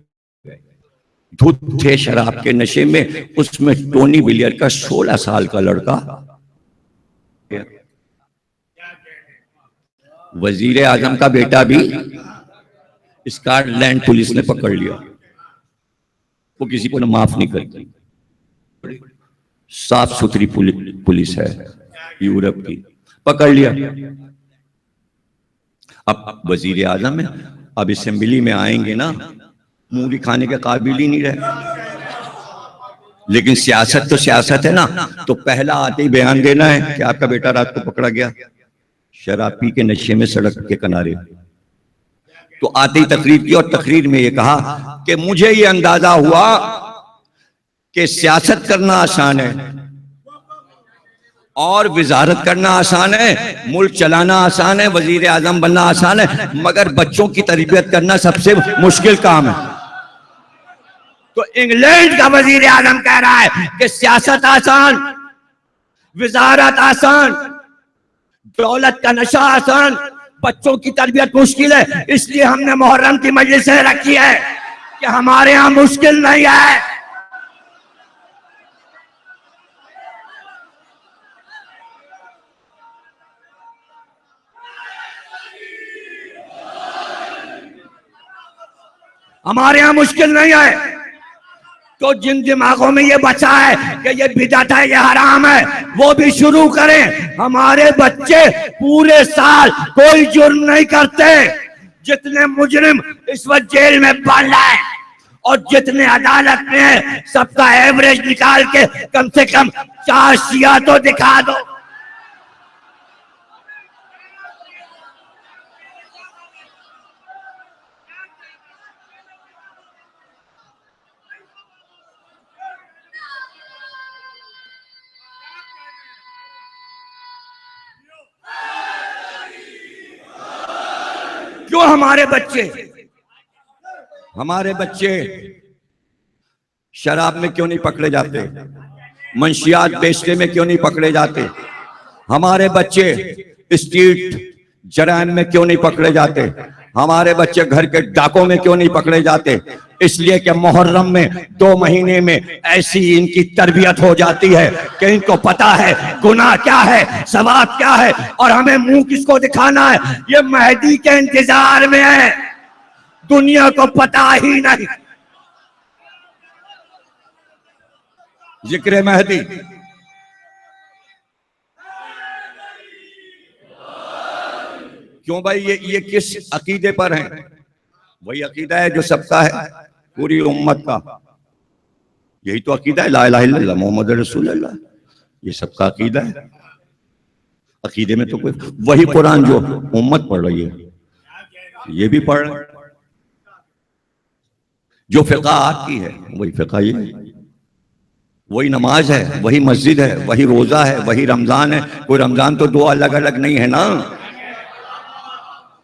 धुत थे शराब के नशे में। उसमें टोनी ब्लेयर का 16 साल का लड़का, वजीर आजम का बेटा भी स्कॉटलैंड पुलिस ने पकड़ लिया। वो किसी को ना माफ नहीं करती। साफ सुथरी पुलिस है यूरोप की, पकड़ लिया। अब वजीर आजम है, अब असेंबली में आएंगे ना, मुंह दिखाने के काबिल ही नहीं रहे। लेकिन सियासत तो सियासत है ना, तो पहला आते ही बयान देना है कि आपका बेटा रात को पकड़ा गया शराब पी के नशे में सड़क के किनारे। तो आते ही तकरीर की, और तकरीर में ये कहा कि मुझे ये अंदाजा हुआ कि सियासत करना आसान है और वजारत करना आसान है, मुल्क चलाना आसान है, वजीर आजम बनना आसान है, मगर बच्चों की तरबियत करना सबसे मुश्किल काम है। तो इंग्लैंड का वजीर आजम कह रहा है कि सियासत आसान, वजारत आसान, दौलत का नशा आसान, बच्चों की तरबियत मुश्किल है। इसलिए हमने मुहर्रम की मजलिसें रखी है कि हमारे यहां मुश्किल नहीं है। हमारे यहां मुश्किल नहीं है। तो जिन दिमागों में ये बचा है कि ये बिदअत है, ये हराम है, वो भी शुरू करें। हमारे बच्चे पूरे साल कोई जुर्म नहीं करते। जितने मुजरिम इस वक्त जेल में बंद है और जितने अदालत में है, सबका एवरेज निकाल के कम से कम 4 शिया तो दिखा दो। क्यों हमारे बच्चे शराब में क्यों नहीं पकड़े जाते? मंशियात बेचने में क्यों नहीं पकड़े जाते? हमारे बच्चे स्ट्रीट जराइम में क्यों नहीं पकड़े जाते? हमारे बच्चे घर के डाकों में क्यों नहीं पकड़े जाते? इसलिए कि मुहर्रम में 2 महीने में ऐसी इनकी तरबियत हो जाती है कि इनको पता है गुनाह क्या है, सवाब क्या है, और हमें मुंह किसको दिखाना है। ये मेहदी के इंतजार में है, दुनिया को पता ही नहीं। जिक्र मेहदी, क्यों भाई? ये किस अकीदे पर हैं? वही अकीदा है जो सबका है, पूरी उम्मत का। यही तो अकीदा है, ला इलाहा इल्लल्लाह मोहम्मद रसूलुल्लाह, ये सबका अकीदा है। अकीदे में तो कोई, वही कुरान जो उम्मत पढ़ रही है ये भी पढ़ रहे, जो फिक़ा आपकी है वही फिक़ा ये, वही नमाज है, वही मस्जिद है, वही रोजा है, वही रमजान है। कोई रमजान तो 2 अलग अलग नहीं है ना,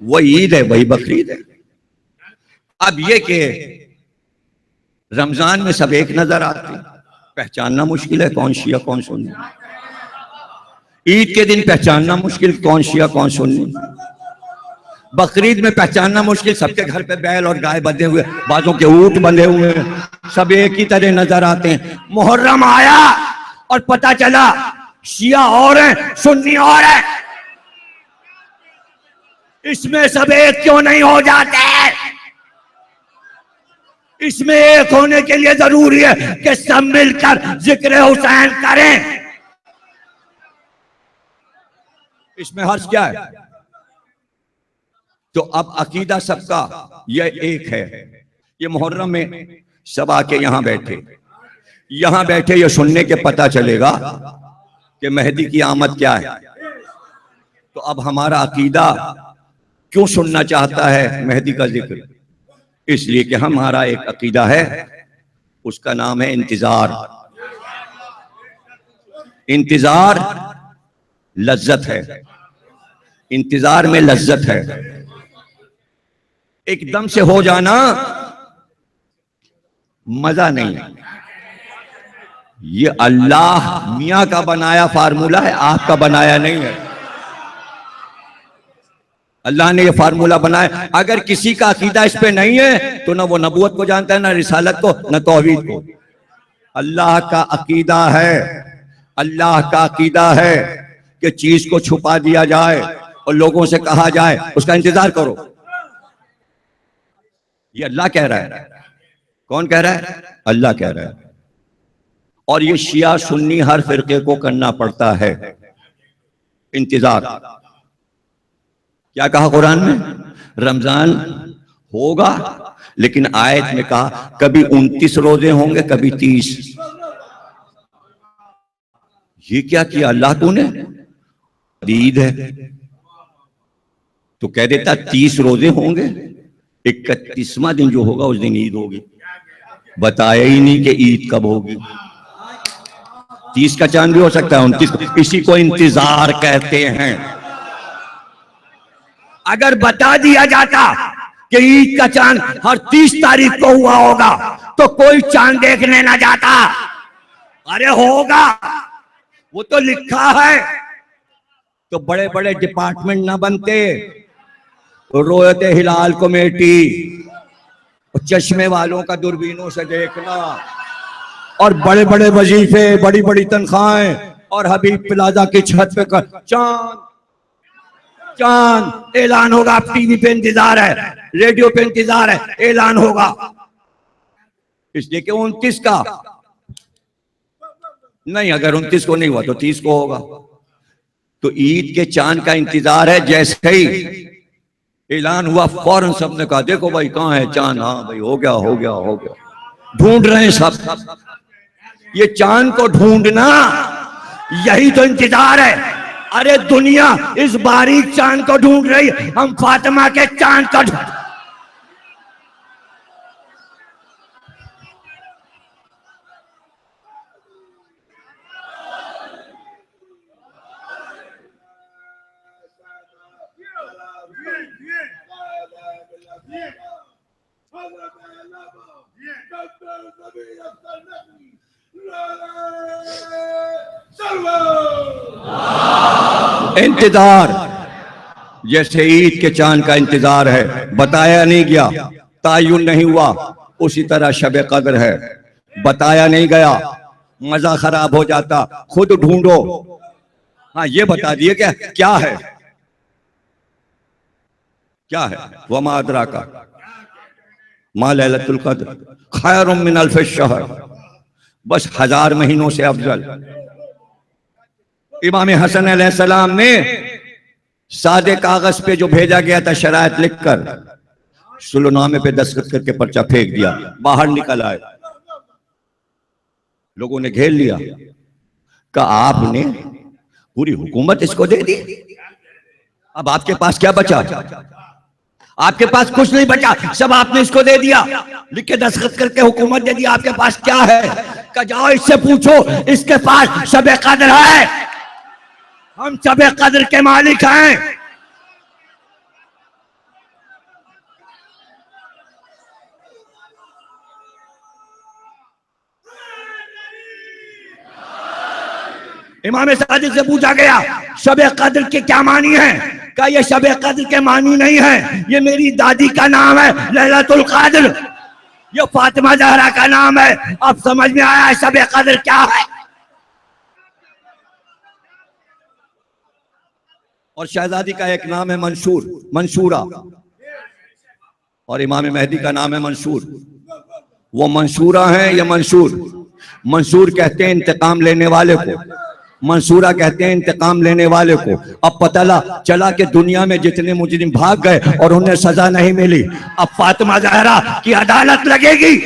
वही ईद है, वही बकरीद है। अब ये कि रमजान में सब एक नजर आते, पहचानना मुश्किल है कौन शिया कौन सुन्नी। ईद के दिन पहचानना मुश्किल कौन शिया कौन सुन्नी। बकरीद में पहचानना मुश्किल, सबके घर पे बैल और गाय बंधे हुए, बाजों के ऊंट बंधे हुए, सब एक ही तरह नजर आते हैं। मुहर्रम आया और पता चला शिया और है, सुन्नी और है। इसमें सब एक क्यों नहीं हो जाते? इसमें एक होने के लिए जरूरी है कि सब मिलकर जिक्र हुसैन करें। इसमें हर्ज क्या है? तो अब अकीदा सबका ये एक है। ये मुहर्रम में सब आके यहां बैठे ये सुनने के पता चलेगा कि मेहदी की आमद क्या है। तो अब हमारा अकीदा क्यों सुनना चाहता है मेहदी का जिक्र? इसलिए कि हमारा एक अकीदा है, उसका नाम है इंतजार। इंतजार लज्जत है, इंतजार में लज्जत है। एकदम से हो जाना मजा नहीं है। ये अल्लाह मियां का बनाया फार्मूला है, आपका बनाया नहीं है। अल्लाह ने ये फार्मूला बनाया। अगर किसी का अकीदा इस पे नहीं है तो ना वो नबूवत को जानता है, ना रिसालत को, ना तौहीद को। अल्लाह का अकीदा है, अल्लाह का अकीदा है कि चीज को छुपा दिया जाए और लोगों से कहा जाए उसका इंतजार करो। ये अल्लाह कह रहा है। कौन कह रहा है? अल्लाह कह रहा है। और ये शिया सुन्नी हर फिरके को करना पड़ता है इंतजार। क्या कहा कुरान में? रमजान होगा, लेकिन आयत में कहा कभी 29 रोजे होंगे, कभी 30। ये क्या किया अल्लाह तूने? ईद है तो कह देता 30 रोजे होंगे, 31वां दिन जो होगा उस दिन ईद होगी। बताया ही नहीं कि ईद कब होगी। 30 का चांद भी हो सकता है, 29, इसी को इंतजार कहते हैं। अगर बता दिया जाता कि ईद का चांद हर 30 तारीख को हुआ होगा तो कोई चांद देखने ना जाता। अरे होगा, वो तो लिखा है। तो बड़े बड़े डिपार्टमेंट ना बनते, रोयत हिलाल कमेटी, चश्मे वालों का दूरबीनों से देखना, और बड़े बड़े वजीफे, बड़ी बड़ी तनख्वाहें, और हबीब प्लाजा की छत पे चांद चांद ऐलान होगा। आप टीवी पे इंतजार है, रेडियो पे इंतजार है, ऐलान होगा। इसलिए कि 29 का नहीं, अगर 29 को नहीं हुआ तो 30 को होगा। तो ईद के चांद का इंतजार है। जैसे ही ऐलान हुआ फौरन सबने कहा देखो भाई कहाँ है चांद? हाँ भाई हो गया हो गया हो गया। ढूंढ रहे हैं सब। ये चांद को ढूंढना यही तो इंतजार है। अरे दुनिया इस बारीक चांद को ढूंढ रही, हम फातिमा के चांद को ढूंढ। इंतजार जैसे ईद के चांद का इंतजार है, बताया नहीं गया, तायुन नहीं हुआ। उसी तरह शब कद्र है, बताया नहीं गया, मजा खराब हो जाता। खुद ढूंढो। हाँ ये बता दिए क्या क्या है? क्या है? वमा अदराका मा लैलतुल कद्र खैरुम मिन अल्फ शहर। बस 1000 महीनों से अफजल। इमाम हसन अलैहिस्सलाम ने सादे कागज पे जो भेजा गया था शरायत लिखकर, सुलहनामे पे दस्तखत करके पर्चा फेंक दिया। बाहर निकल आए, लोगों ने घेर लिया, कहा आपने पूरी हुकूमत इसको दे दी, अब आपके पास क्या बचा? आपके पास कुछ नहीं बचा, सब आपने इसको दे दिया, लिख के दस्तखत करके हुकूमत दे दी। आपके पास क्या है? कहा जाओ इससे पूछो, इसके पास शब कद्र है। हम शब कद्र के मालिक हैं। इमाम सादिक से पूछा गया शब कद्र के क्या मानी है? कहा ये शब कद्र के मानी नहीं है, ये मेरी दादी का नाम है लैलतुल कद्र, ये फातिमा ज़हरा का नाम है। अब समझ में आया शब कद्र क्या है। और शहजादी का एक नाम है मंसूर, मंसूरा, और इमाम मेहदी का नाम है मंसूर। वो मंसूरा है या मंसूर? मंसूर कहते हैं इंतकाम लेने वाले को, मंसूरा कहते हैं इंतकाम लेने वाले को। अब पता चला कि दुनिया में जितने मुजरिम भाग गए और उन्हें सजा नहीं मिली, अब फातिमा ज़हरा की अदालत लगेगी।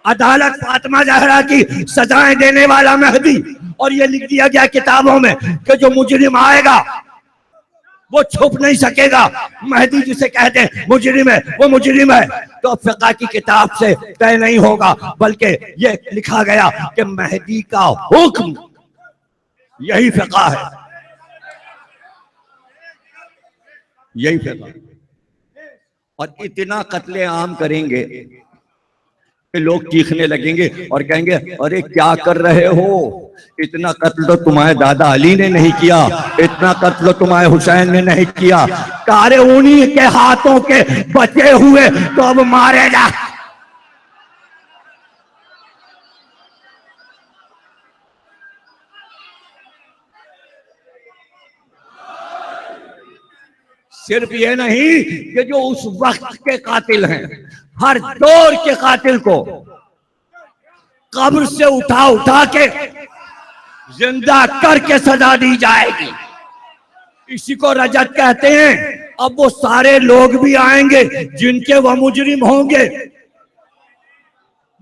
अदालत फातिमा ज़हरा की सजाएं देने वाला मेहदी। और ये लिख दिया गया किताबों में कि जो मुजरिम आएगा वो छुप नहीं सकेगा। मेहदी जिसे कहते हैं मुजरिम है, वो मुजरिम है। तो फिक़ह की किताब से तय नहीं होगा, बल्कि ये लिखा गया कि मेहदी का हुक्म, यही फिक़ह है, यही फिक़ह। और इतना कत्ले आम करेंगे कि लोग चीखने लगेंगे और कहेंगे अरे क्या कर रहे हो? इतना कत्ल तो तुम्हारे दादा अली ने नहीं किया, इतना कत्ल तो तुम्हारे हुसैन ने नहीं किया। कारे उन्हीं के हाथों के बचे हुए तो अब मारे जा। सिर्फ ये नहीं कि जो उस वक्त के कातिल हैं, हर दौर के कातिल को कब्र से उठा उठा के जिंदा करके सजा दी जाएगी। इसी को रजत कहते हैं। अब वो सारे लोग भी आएंगे जिनके वह मुजरिम होंगे,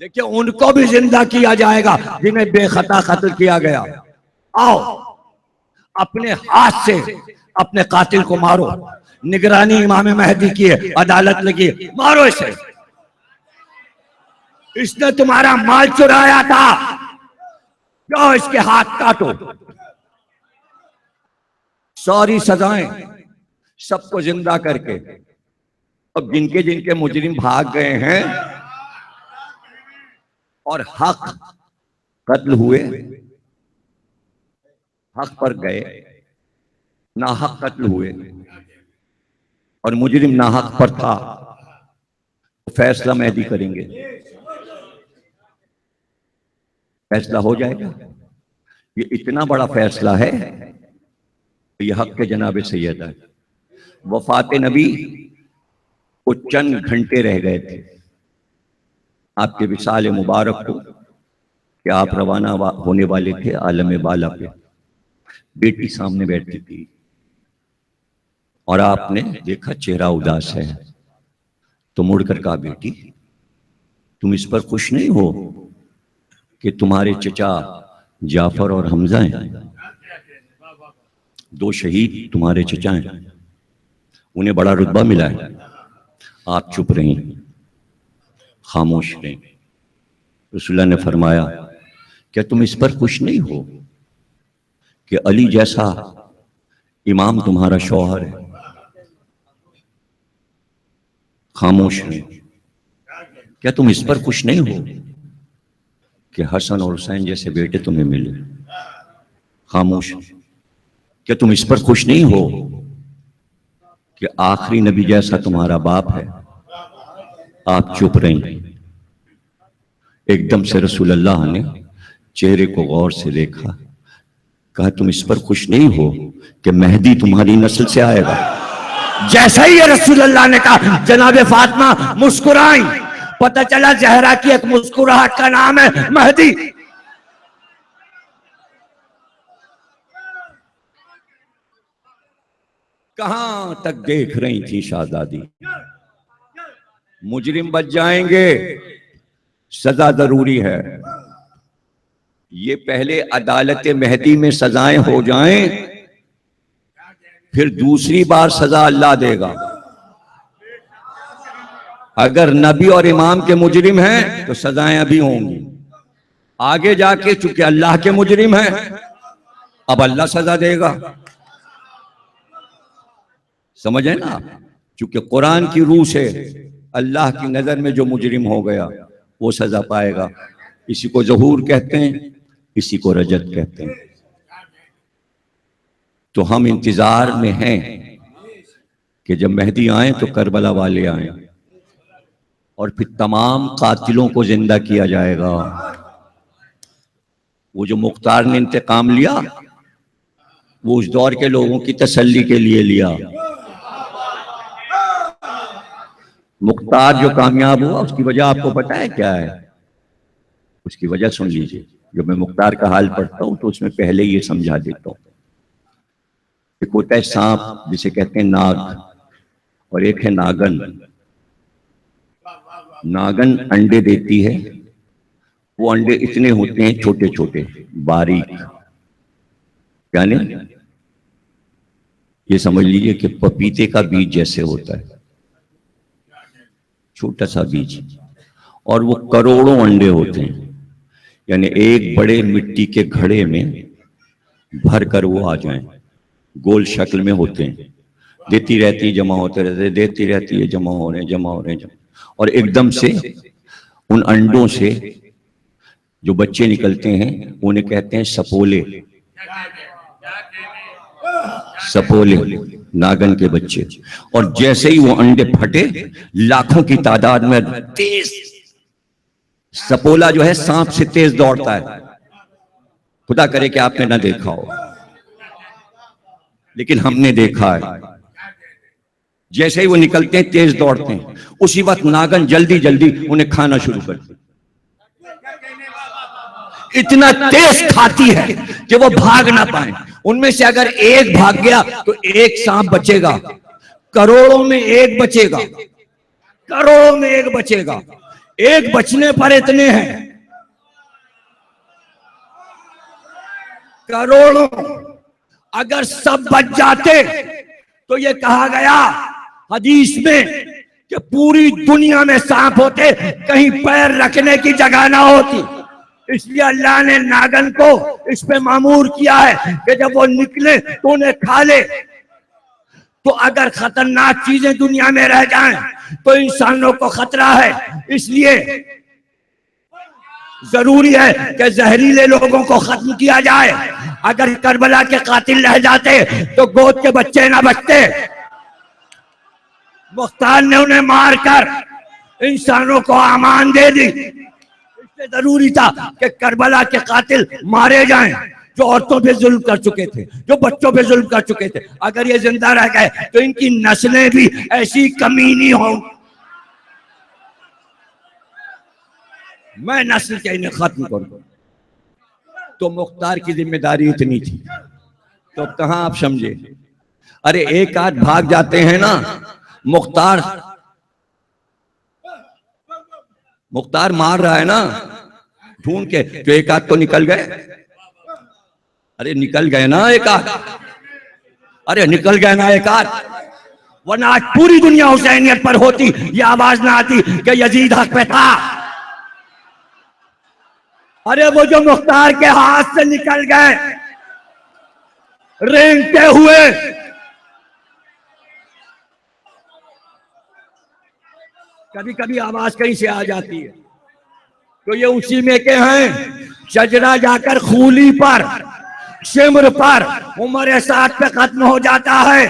देखिए उनको भी जिंदा किया जाएगा जिन्हें बेखता कत्ल किया गया। आओ अपने हाथ से अपने कातिल को मारो। निगरानी इमाम महदी की है, अदालत लगी, मारो इसे। इसने तुम्हारा माल चुराया था, जाओ इसके हाथ काटो। सारी सजाएं सबको जिंदा करके। अब जिनके जिनके मुजरिम भाग गए हैं और हक कत्ल हुए, हक पर गए, नाहक कत्ल हुए और मुजरिम नाहक पर था, तो फैसला मेहदी करेंगे, फैसला हो जाएगा। ये इतना बड़ा फैसला है, ये हक के जनाबे सैयद है। वफात नबी को चंद घंटे रह गए थे आपके विसाल मुबारक को, कि आप रवाना होने वाले थे आलम बाला पे। बेटी सामने बैठी थी और आपने देखा चेहरा उदास है, तो मुड़कर कहा, बेटी तुम इस पर खुश नहीं हो कि तुम्हारे चचा जाफर और हमजा हैं, दो शहीद तुम्हारे चचा हैं, उन्हें बड़ा रुतबा मिला है। आप चुप रहीं, खामोश रहीं। रसूलुल्लाह ने फरमाया, क्या तुम इस पर खुश नहीं हो कि अली जैसा इमाम तुम्हारा शौहर है? खामोश रहीं। क्या तुम इस पर खुश नहीं हो कि हसन और हुसैन जैसे बेटे तुम्हें मिले? खामोश। क्या तुम इस पर खुश नहीं हो कि आखिरी नबी जैसा तुम्हारा बाप है? आप चुप रहीं। एकदम से रसूलुल्लाह ने चेहरे को गौर से देखा, कहा, तुम इस पर खुश नहीं हो कि मेहदी तुम्हारी नस्ल से आएगा? जैसा ही रसूलुल्लाह ने कहा, जनाबे फातिमा मुस्कुराई। पता चला जहरा की एक मुस्कुराहट का नाम है मेहदी। कहां तक देख रही थी शाहजादी? मुजरिम बच जाएंगे, सजा जरूरी है। ये पहले अदालत मेहदी में सजाएं हो जाएं, फिर दूसरी बार सजा अल्लाह देगा। अगर नबी और इमाम के मुजरिम हैं तो सजाएं अभी होंगी, आगे जाके चूंकि अल्लाह के मुजरिम हैं अब अल्लाह सजा देगा। समझे ना आप? चूंकि कुरान की रूह से अल्लाह की नजर में जो मुजरिम हो गया वो सजा पाएगा। इसी को ज़हूर कहते हैं, इसी को रजत कहते हैं। तो हम इंतजार में हैं कि जब मेहदी आए तो करबला वाले आए और फिर तमाम कातिलों को जिंदा किया जाएगा। वो जो मुख्तार ने इंतकाम लिया वो उस दौर के लोगों की तसल्ली के लिए लिया। मुख्तार जो कामयाब हुआ उसकी वजह आपको पता है क्या है? उसकी वजह सुन लीजिए। जब मैं मुख्तार का हाल पढ़ता हूं तो उसमें पहले ये समझा देता हूं। एक होता है सांप जिसे कहते हैं नाग, और एक है नागन। नागन अंडे देती है, वो अंडे इतने होते हैं छोटे छोटे बारीक, यानी ये समझ लीजिए कि पपीते का बीज जैसे होता है, छोटा सा बीज, और वो करोड़ों अंडे होते हैं। यानी एक बड़े मिट्टी के घड़े में भर कर वो आ जाएं, गोल शक्ल में होते हैं, देती रहती है जमा होते रहते, देती रहती है जमा हो रहे जमा हो रहे, और एकदम से उन अंडों से जो बच्चे निकलते हैं उन्हें कहते हैं सपोले। सपोले नागन के बच्चे। और जैसे ही वो अंडे फटे लाखों की तादाद में तेज सपोला जो है सांप से तेज दौड़ता है। खुदा करे कि आपने ना देखा हो, लेकिन हमने देखा है। जैसे ही वो निकलते हैं तेज दौड़ते हैं, उसी वक्त नागन जल्दी जल्दी उन्हें खाना शुरू करते। इतना तेज खाती है कि वो भाग ना पाए। उनमें से अगर एक भाग गया तो एक सांप बचेगा, करोड़ों में एक बचेगा, करोड़ों में एक बचेगा। एक बचने पर इतने हैं, करोड़ों। अगर सब बच जाते तो ये कहा गया हदीस में कि पूरी दुनिया में सांप होते, कहीं पैर रखने की जगह ना होती। इसलिए अल्लाह ने नागन को इस पे मामूर किया है कि जब वो निकले तो उन्हें खा ले। तो अगर खतरनाक चीजें दुनिया में रह जाएं तो इंसानों को खतरा है। इसलिए जरूरी है कि जहरीले लोगों को खत्म किया जाए। अगर करबला के कातिल रह जाते तो गोद के बच्चे ना बचते। मुख्तार ने उन्हें मारकर इंसानों को अमान दे दी। इसलिए जरूरी था कि करबला के कातिल मारे जाएं, जो औरतों पे जुल्म कर चुके थे, जो बच्चों पे जुल्म कर चुके थे। अगर ये जिंदा रह गए तो इनकी नस्लें भी ऐसी कमीनी होंगी। मैं नस्ल के इन्हें खत्म करूं। तो मुख्तार की जिम्मेदारी इतनी थी, तो अब कहां आप समझे। अरे एक आध भाग जाते हैं ना, मुख्तार मार रहा है ना ढूंढ के, तो एक आध तो निकल गए। अरे निकल गए ना एक आध, अरे निकल गए ना एक आध, वरना आज पूरी दुनिया हुसैनियत पर होती, ये आवाज ना आती कि यजीद हक पे था। अरे वो जो मुख्तार के हाथ से निकल गए रेंगते हुए, कभी कभी आवाज कहीं से आ जाती है तो ये उसी में के हैं। चजरा जाकर खूली पर, शिमर पर, उम्र साथ पे खत्म हो जाता है।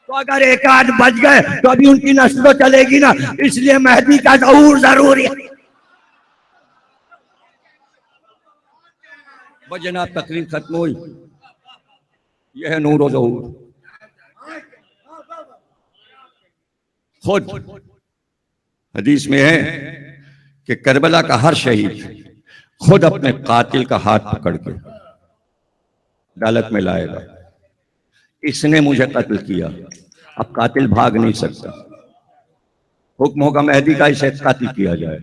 तो अगर एक आध बच गए तो अभी उनकी नस्ल तो चलेगी ना। इसलिए मेहदी का ज़हूर जरूरी है। जनाब तकरीर खत्म हुई, यह है नूर और ज़हूर। खुद हदीस में है कि करबला का हर शहीद खुद अपने कातिल का हाथ पकड़ के अदालत में लाएगा, इसने मुझे कत्ल किया। अब कातिल भाग नहीं सकता। हुक्म होगा मेहदी का इसे कत्ल किया जाए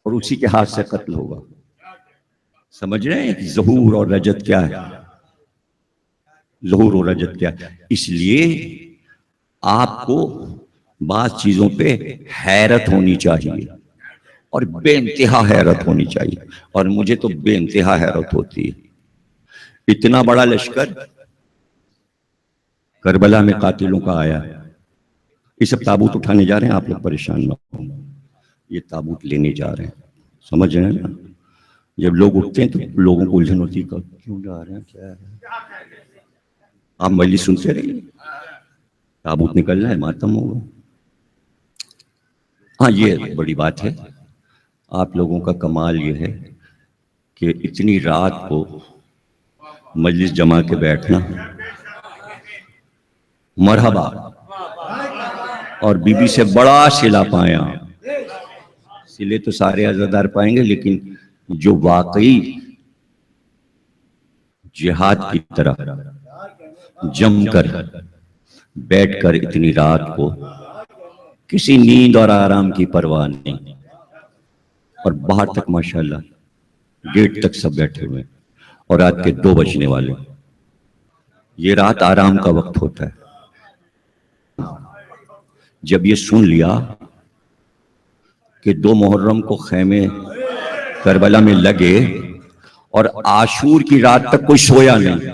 और उसी के हाथ से कत्ल होगा। समझ रहे हैं ज़हूर और रजत क्या है? ज़हूर और रजत क्या है? इसलिए आपको बात चीजों पे हैरत होनी चाहिए और बेइंतहा हैरत होनी चाहिए, और मुझे तो बेइंतहा हैरत होती है। इतना बड़ा लश्कर करबला में कातिलों का आया, ये सब ताबूत उठाने जा रहे हैं। आप लोग परेशान ना हो, ये ताबूत लेने जा रहे हैं। समझ रहे हैं ना? जब लोग उठते हैं तो लोगों को उलझन होती है, क्यों जा रहे हैं, क्या है। आप मजलिस सुनते रहिए, ताबूत निकलना है, मातम होगा। हाँ, ये बड़ी बात है। आप लोगों का कमाल ये है कि इतनी रात को मजलिस जमा के बैठना, मरहबा, और बीबी से बड़ा सिला पाया। सिले तो सारे अज़ादार पाएंगे, लेकिन जो वाकई जिहाद की तरह जमकर बैठकर इतनी रात को किसी नींद और आराम की परवाह नहीं, और बाहर तक माशाल्लाह गेट तक सब बैठे हुए, और रात के 2 बजने वाले। ये रात आराम का वक्त होता है। जब ये सुन लिया कि 2 मुहर्रम को खैमे करबला में लगे और आशूर की रात तक कोई सोया नहीं,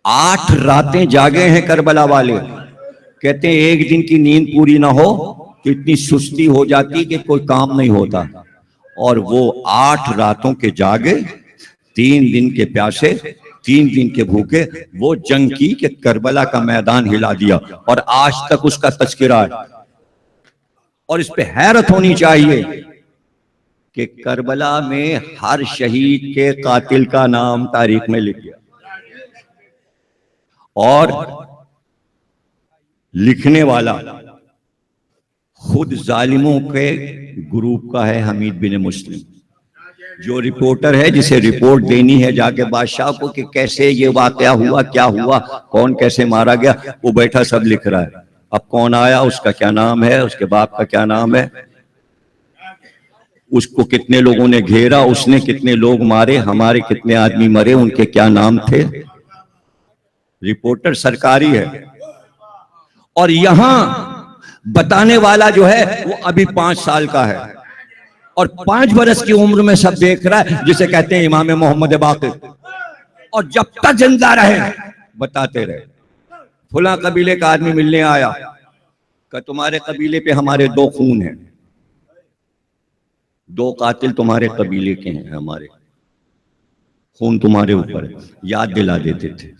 8 रातें जागे हैं करबला वाले। कहते हैं एक दिन की नींद पूरी ना हो तो इतनी सुस्ती हो जाती कि कोई काम नहीं होता, और वो 8 रातों के जागे, 3 दिन के प्यासे, 3 दिन के भूखे, वो जंग की कि करबला का मैदान हिला दिया, और आज तक उसका तज़किरा है। और इस पे हैरत होनी चाहिए कि करबला में हर शहीद के कातिल का नाम तारीख में लिख गया, और लिखने वाला खुद जालिमों के ग्रुप का है हमीद बिन मुस्लिम, जो रिपोर्टर है जिसे रिपोर्ट देनी है जाके बादशाह को कि कैसे ये वाकया हुआ, क्या हुआ, कौन कैसे मारा गया, वो बैठा सब लिख रहा है। अब कौन आया, उसका क्या नाम है, उसके बाप का क्या नाम है, उसको कितने लोगों ने घेरा, उसने कितने लोग मारे, हमारे कितने आदमी मरे, उनके क्या नाम थे। रिपोर्टर सरकारी है। और यहां बताने वाला जो है वो अभी 5 साल का है और 5 बरस की उम्र में सब देख रहा है, जिसे कहते हैं इमाम मोहम्मद बाक़िर। और जब तक जिंदा रहे बताते रहे। फुला कबीले का आदमी मिलने आया कि तुम्हारे कबीले पे हमारे 2 खून हैं, 2 कातिल तुम्हारे कबीले के हैं, हमारे खून तुम्हारे ऊपर है। याद दिला देते थे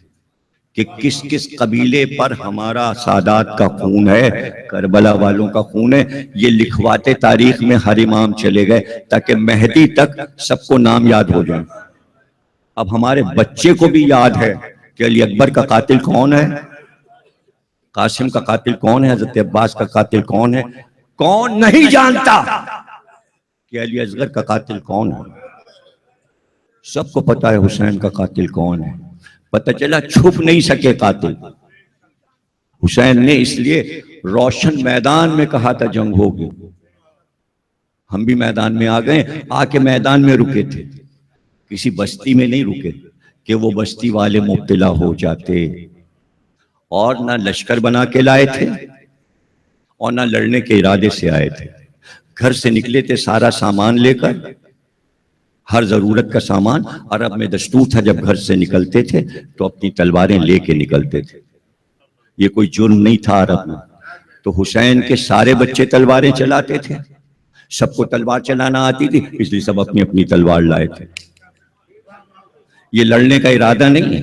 कि किस किस कबीले पर हमारा सादात का खून है, करबला वालों का खून है। ये लिखवाते तारीख में हर इमाम चले गए ताकि मेहदी तक सबको नाम याद हो जाए। अब हमारे बच्चे को भी याद है कि अली अकबर का कातिल कौन है, कासिम का कातिल कौन है, हजरत अब्बास का कातिल कौन है। कौन नहीं जानता कि अली असगर का कातिल कौन है। सबको पता है हुसैन का कातिल कौन है। पता चला छुप नहीं सके कातिल। हुसैन ने इसलिए रोशन मैदान में कहा था जंग होगी। हम भी मैदान में आ गए, आके मैदान में रुके थे, किसी बस्ती में नहीं रुके कि वो बस्ती वाले मुब्तला हो जाते। और ना लश्कर बना के लाए थे और ना लड़ने के इरादे से आए थे। घर से निकले थे सारा सामान लेकर, हर जरूरत का सामान। अरब में दस्तूर था जब घर से निकलते थे तो अपनी तलवारें लेके निकलते थे। ये कोई जुर्म नहीं था अरब में। तो हुसैन के सारे बच्चे तलवारें चलाते थे, सबको तलवार चलाना आती थी, इसलिए सब अपनी अपनी तलवार लाए थे। ये लड़ने का इरादा नहीं है,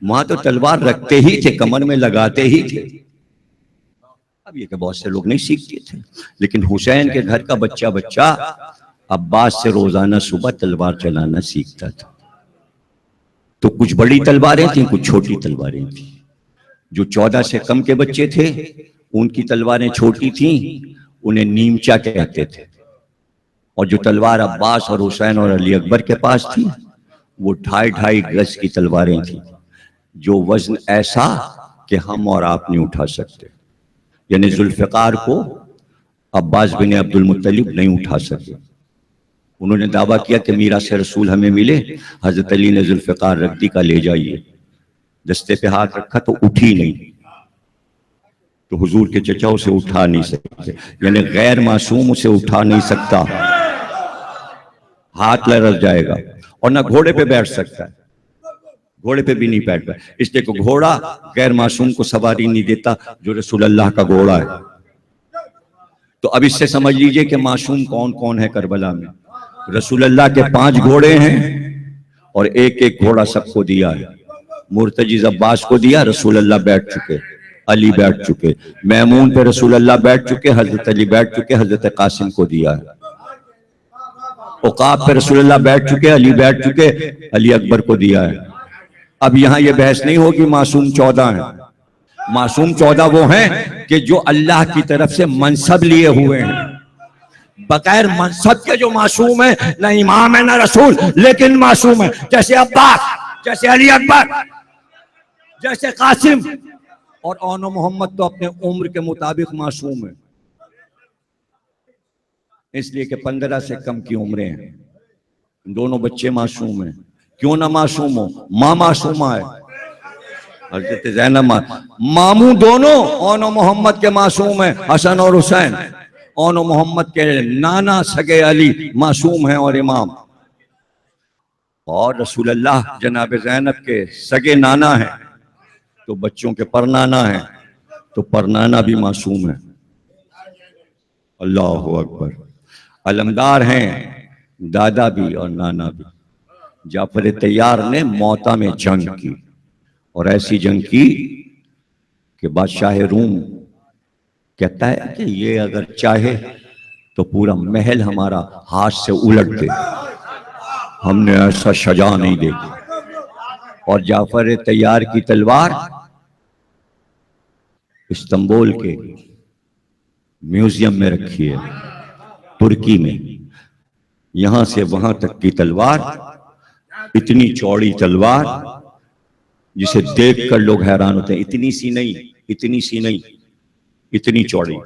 वहां तो तलवार रखते ही थे, कमर में लगाते ही थे। अब ये कि बहुत से लोग नहीं सीखते थे, लेकिन हुसैन के घर का बच्चा बच्चा अब्बास से रोजाना सुबह तलवार चलाना सीखता था। तो कुछ बड़ी तलवारें थी, कुछ छोटी तलवारें थी। जो 14 से कम के बच्चे थे उनकी तलवारें छोटी थी, उन्हें नीमचा कहते थे। और जो तलवार अब्बास और हुसैन और अली अकबर के पास थी वो 2.5 गज की तलवारें थी, जो वजन ऐसा कि हम और आप नहीं उठा सकते। यानी जुल्फिकार को अब्बास बिन अब्दुल मुत्तलिब नहीं उठा सके। उन्होंने दावा किया कि मीरा से रसूल हमें मिले। हजरत अली ने जुल्फिकार रख दी, का ले जाइए। दस्ते पे हाथ रखा तो उठी नहीं, तो हुजूर के चचा उसे उठा नहीं सकते, यानी गैर मासूम उसे उठा नहीं सकता, हाथ लरस जाएगा। और ना घोड़े पे बैठ सकता है, घोड़े पे भी नहीं बैठ पाए, इसलिए को घोड़ा गैर मासूम को सवारी नहीं देता जो रसूल अल्लाह का घोड़ा है। तो अब इससे समझ लीजिए कि मासूम कौन कौन है करबला में। रसूल अल्लाह के 5 घोड़े हैं और एक एक घोड़ा सबको दिया है। मुर्तजिज अब्बास को दिया, रसूल अल्लाह बैठ चुके, अली बैठ चुके, मैमून पे रसूल अल्लाह बैठ चुके, हजरत अली बैठ चुके, हजरत कासिम को दिया है। उकाब पे रसूल अल्लाह बैठ चुके, अली बैठ चुके, अली अकबर को दिया है। अब यहां ये बहस नहीं होगी मासूम 14 है। मासूम 14 वो हैं कि जो अल्लाह की तरफ से मनसब लिए हुए हैं। बगैर मनसब के जो मासूम है, ना इमाम है ना रसूल, लेकिन मासूम है, जैसे अब्बास, जैसे अली अकबर, जैसे कासिम। और औनो मोहम्मद तो अपने उम्र के मुताबिक मासूम है, इसलिए कि 15 से कम की उम्रें हैं। दोनों बच्चे मासूम हैं। क्यों ना मासूम हो, माँ मासूमा है, हजरत ज़ैनब मामू दोनों औनो मोहम्मद के मासूम है, हसन और हुसैन। औनो मोहम्मद के नाना सगे अली मासूम हैं और इमाम। और रसूल अल्लाह जनाब ज़ैनब के सगे नाना हैं, तो बच्चों के परनाना हैं, तो परनाना भी मासूम है। अल्लाह अकबर। अलमदार हैं दादा भी और नाना भी। जाफर तैयार ने मौता में जंग की, और ऐसी जंग की कि बादशाह रूम कहता है कि ये अगर चाहे तो पूरा महल हमारा हाथ से उलट दे, हमने ऐसा सजा नहीं देखी। और जाफर तैयार की तलवार इस्तांबुल के म्यूजियम में रखी है तुर्की में। यहां से वहां तक की तलवार, इतनी चौड़ी तलवार जिसे देखकर लोग हैरान होते हैं। इतनी सी नहीं, इतनी सी नहीं, इतनी चौड़ी।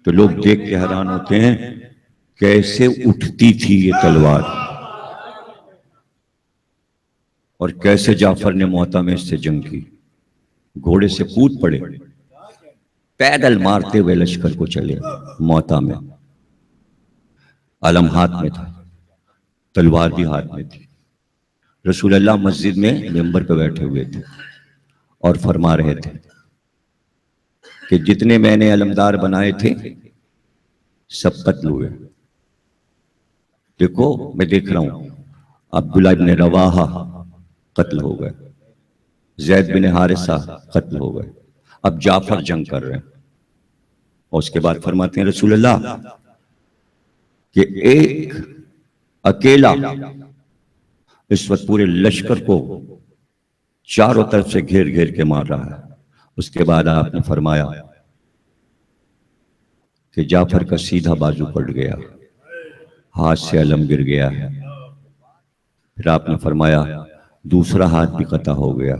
तो लोग देख के हैरान होते हैं कैसे उठती थी ये तलवार और कैसे जाफर ने मोहता में इससे जंग की। घोड़े से कूद पड़े, पैदल मारते हुए लश्कर को चले मोहता में। अलम हाथ में था, तलवार भी हाथ में थी। रसूलुल्लाह मस्जिद में मिंबर पे बैठे हुए थे और फरमा रहे थे कि जितने मैंने अलमदार बनाए थे सब कत्ल हुए। देखो मैं देख रहा हूं, अब्दुल्लाह इब्न रवाहा कत्ल हो गए, जैद बिन हारिसा कत्ल हो गए, अब जाफर जंग कर रहे हैं। और उसके बाद फरमाते हैं रसूलुल्लाह कि एक अकेला इस वक्त पूरे लश्कर को चारों तरफ से घेर घेर के मार रहा है। उसके बाद आपने फरमाया कि जाफर का सीधा बाजू कट गया, हाथ से अलम गिर गया है। फिर आपने फरमाया दूसरा हाथ भी कता हो गया।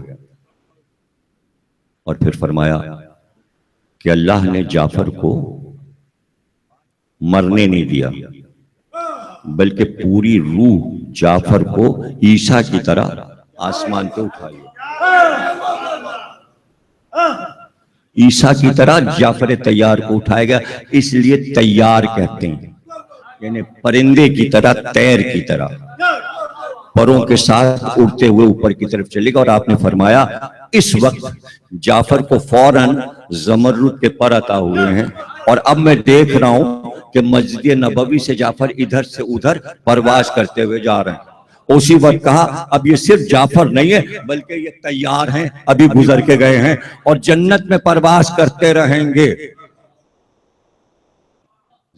और फिर फरमाया कि अल्लाह ने जाफर को मरने नहीं दिया, बल्कि पूरी रूह जाफर को ईसा की तरह आसमान पे उठाई। ईसा की तरह जाफर तैयार को उठाया गया, इसलिए तैयार कहते हैं, यानी परिंदे की तरह, तैर की तरह, परों के साथ उड़ते हुए ऊपर की तरफ चलेगा। और आपने फरमाया इस वक्त जाफर को फौरन जमरुद के पर अता हुए हैं। और अब मैं देख रहा हूं कि मस्जिद नबवी से जाफर इधर से उधर परवाज करते हुए जा रहे हैं। उसी वक्त कहा अब ये सिर्फ जाफर नहीं है बल्कि ये तैयार हैं, अभी गुजर के गए हैं और जन्नत में परवाज करते रहेंगे।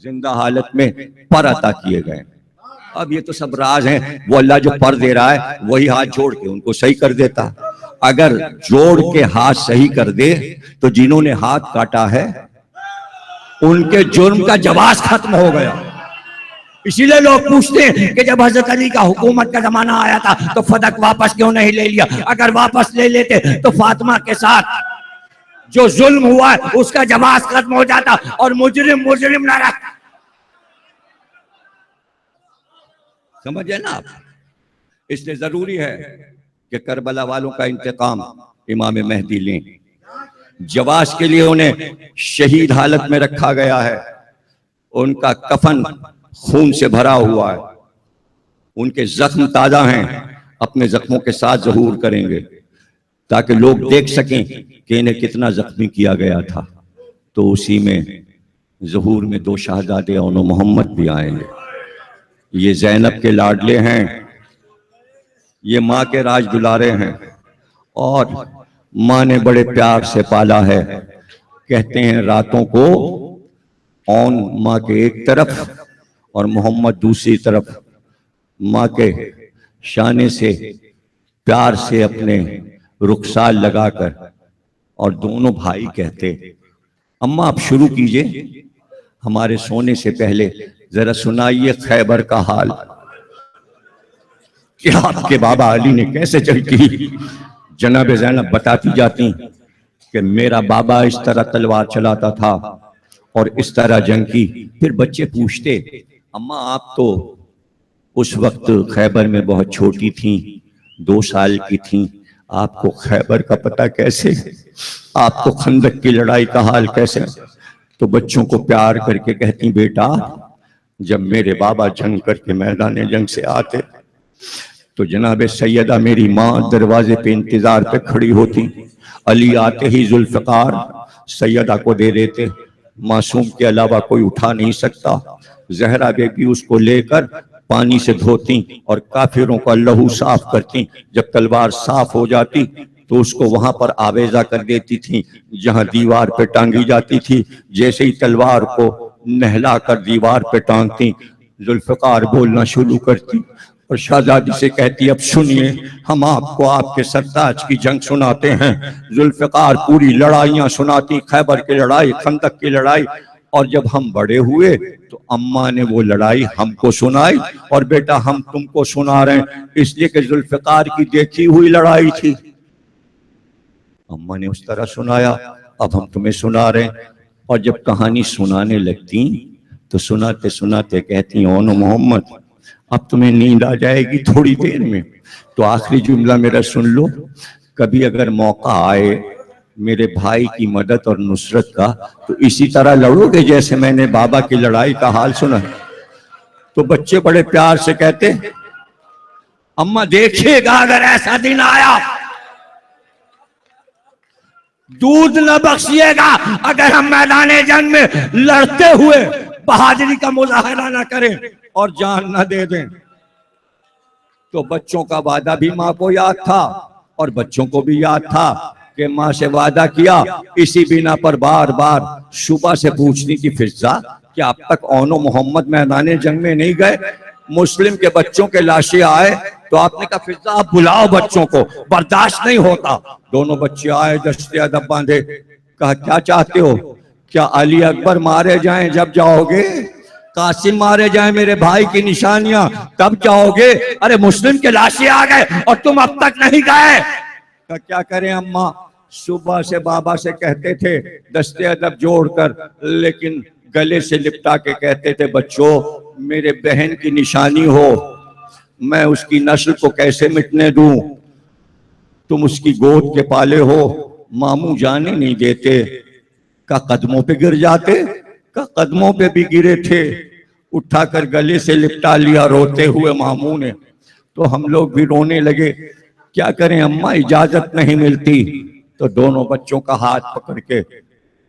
जिंदा हालत में पर अता किए गए। अब ये तो सब राज हैं, वो अल्लाह जो पर दे रहा है वही हाथ जोड़ के उनको सही कर देता। अगर जोड़ के हाथ सही कर दे तो जिन्होंने हाथ काटा है उनके जुर्म का जवाब खत्म हो गया। इसीलिए लोग पूछते हैं कि जब हजरत अली का हुकूमत का जमाना आया था तो फदक वापस क्यों नहीं ले लिया? अगर वापस ले लेते तो फातिमा के साथ जो जुल्म हुआ है उसका जवाब खत्म हो जाता और मुजरिम मुजरिम ना रहता। समझे ना आप? इसलिए जरूरी है कि करबला वालों का इंतकाम इमाम मेहदी लें। जवास के लिए उन्हें शहीद हालत में रखा गया है, उनका कफन खून से भरा हुआ है, उनके जख्म ताजा हैं, अपने जख्मों के साथ ज़हूर करेंगे ताकि लोग देख सकें कि इन्हें कितना जख्मी किया गया था। तो उसी में ज़हूर में दो शहजादे और मोहम्मद भी आएंगे। ये ज़ैनब के लाडले हैं, ये माँ के राज दुलारे हैं और माँ ने बड़े प्यार से पाला है। कहते हैं रातों को औन माँ के एक तरफ और मोहम्मद दूसरी तरफ माँ के शाने से प्यार से अपने रुखसार लगाकर, और दोनों भाई कहते अम्मा आप शुरू कीजिए, हमारे सोने से पहले जरा सुनाइए खैबर का हाल कि आपके बाबा अली ने कैसे जंग की। जनाब ज़ैनब बताती जाती कि मेरा बाबा इस तरह तलवार चलाता था और इस तरह जंग की। फिर बच्चे पूछते अम्मा आप तो उस वक्त खैबर में बहुत छोटी थी, 2 साल की थी, आपको खैबर का पता कैसे? आपको खंदक की लड़ाई का हाल कैसे? तो बच्चों को प्यार करके कहती बेटा जब मेरे बाबा जंग करके मैदान जंग से आते तो जनाब सैयदा मेरी माँ दरवाजे पे इंतजार पे खड़ी होती, अली आते ही जुल्फकार सैयदा को दे देते, मासूम के अलावा कोई उठा नहीं सकता। जहरा बेबी उसको लेकर पानी से धोती और काफिरों का लहू साफ करती। जब तलवार साफ हो जाती तो उसको वहां पर आवेजा कर देती थी जहां दीवार पे टांगी जाती थी। जैसे ही तलवार को नहला कर दीवार पे टांगती, जुल्फकार बोलना शुरू करती, और शहजादी से कहती अब सुनिए, हम आपको आपके सरताज की जंग सुनाते हैं। जुल्फ़िकार पूरी लड़ाइयां सुनाती, खैबर की लड़ाई, खंदक की लड़ाई। और जब हम बड़े हुए तो अम्मा ने वो लड़ाई हमको सुनाई, और बेटा हम तुमको सुना रहे हैं, इसलिए कि जुल्फ़िकार की देखी हुई लड़ाई थी। अम्मा ने उस तरह सुनाया, अब हम तुम्हें सुना रहे हैं। और जब कहानी सुनाने लगती तो सुनाते सुनाते कहती, ओ मोहम्मद अब तुम्हें नींद आ जाएगी थोड़ी देर में, तो आखिरी जुमला मेरा सुन लो। कभी अगर मौका आए मेरे भाई की मदद और नुसरत का, तो इसी तरह लड़ोगे जैसे मैंने बाबा की लड़ाई का हाल सुना। तो बच्चे बड़े प्यार से कहते, अम्मा देखिएगा अगर ऐसा दिन आया दूध न बख्शिएगा अगर हम मैदान जंग में लड़ते हुए बहादुरी का मुजाहरा न करें और जान न दे दें। तो बच्चों का वादा भी माँ को याद था, और बच्चों को भी याद था कि माँ से वादा किया। इसी बिना पर बार बार सुबह से पूछनी थी फिजा कि अब तक ओनो मोहम्मद मैदान जंग में नहीं गए। मुस्लिम के बच्चों के लाशें आए तो आपने कहा फिजा आप बुलाओ बच्चों को, बर्दाश्त नहीं होता। दोनों बच्चे आए, दस्ते अदब बांधे। कहा क्या चाहते हो, क्या अली अकबर मारे जाएं जब जाओगे, कासिम मारे जाएं मेरे भाई की निशानियां तब जाओगे? अरे मुस्लिम के लाशें आ गए और तुम अब तक नहीं गए। क्या करें अम्मा, सुबह से बाबा से कहते थे दस्ते अदब जोड़कर, लेकिन गले से लिपटा के कहते थे बच्चों मेरे बहन की निशानी हो, मैं उसकी नस्ल को कैसे मिटने दूं, तुम उसकी गोद के पाले हो, मामू जाने नहीं देते। का कदमों पे गिर जाते, का कदमों पे भी गिरे थे, उठाकर गले से लिपटा लिया रोते हुए मामू ने। तो हम लोग भी रोने लगे, क्या करें अम्मा इजाजत नहीं मिलती। तो दोनों बच्चों का हाथ पकड़ के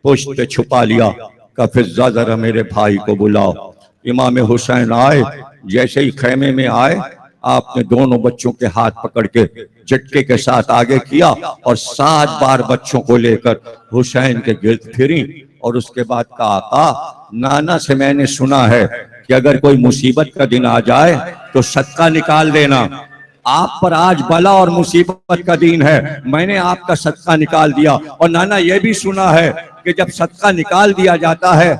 पुष्ट पे छुपा लिया। का फिजा जरा मेरे भाई को बुलाओ। इमाम हुसैन आए, जैसे ही खेमे में आए आपने दोनों बच्चों के हाथ पकड़ के झटके के साथ आगे किया और 7 बार बच्चों को लेकर हुसैन के गिर्द फिरी। और उसके बाद कहा आका नाना से मैंने सुना है कि अगर कोई मुसीबत का दिन आ जाए तो सदका निकाल देना। आप पर आज बला और मुसीबत का दिन है, मैंने आपका सदका निकाल दिया। और नाना ये भी सुना है कि जब सदका निकाल दिया जाता है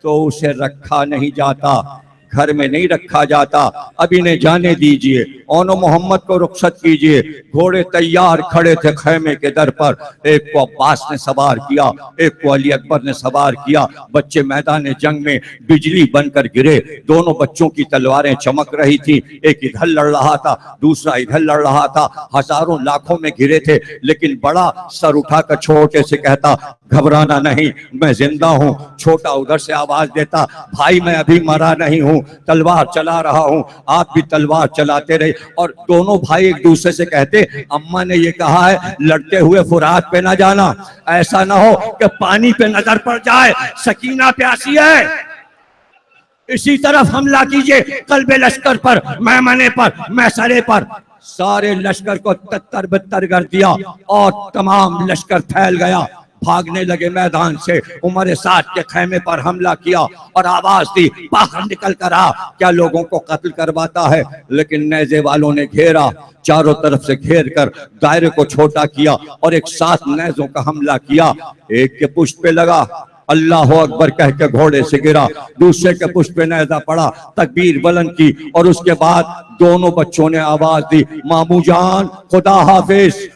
तो उसे रखा नहीं जाता, घर में नहीं रखा जाता। अब इन्हें जाने दीजिए, ओनो मोहम्मद को रुखसत कीजिए। घोड़े तैयार खड़े थे खेमे के दर पर। एक को अब्बास ने सवार किया, एक को अली अकबर ने सवार किया। बच्चे मैदान जंग में बिजली बनकर गिरे। दोनों बच्चों की तलवारें चमक रही थी, एक इधर लड़ रहा था, दूसरा इधर लड़ रहा था। हजारों लाखों में गिरे थे, लेकिन बड़ा सर उठाकर छोटे से कहता घबराना नहीं, मैं जिंदा हूँ। छोटा उधर से आवाज देता भाई मैं अभी मरा नहीं हूँ, तलवार चला रहा हूँ, आप भी तलवार चलाते रहे। और दोनों भाई एक दूसरे से कहते अम्मा ने ये कहा है लड़ते हुए फुरात पे ना जाना, ऐसा ना हो कि पानी पे नजर पड़ जाए, सकीना प्यासी है। इसी तरफ हमला कीजिए, कल्बे लश्कर पर, मैमने पर, मैसरे पर। सारे लश्कर को तत्तर बत्तर कर दिया और तमाम लश्कर फैल गया। भागने लगे मैदान से। उमर साद के खेमे पर हमला किया और आवाज दी बाहर निकल कर आ, क्या लोगों को कत्ल करवाता है। लेकिन नेज़े वालों ने घेरा, चारों तरफ से घेर कर दायरे को छोटा किया और एक साथ नेज़ों का हमला किया। एक के पुष्ट पे लगा, अल्लाह अकबर कह के घोड़े से गिरा। दूसरे के पुष्ट पे नेज़ा पड़ा, तकबीर बुलंद की और उसके बाद दोनों बच्चों ने आवाज दी मामू जान खुदा हाफिज,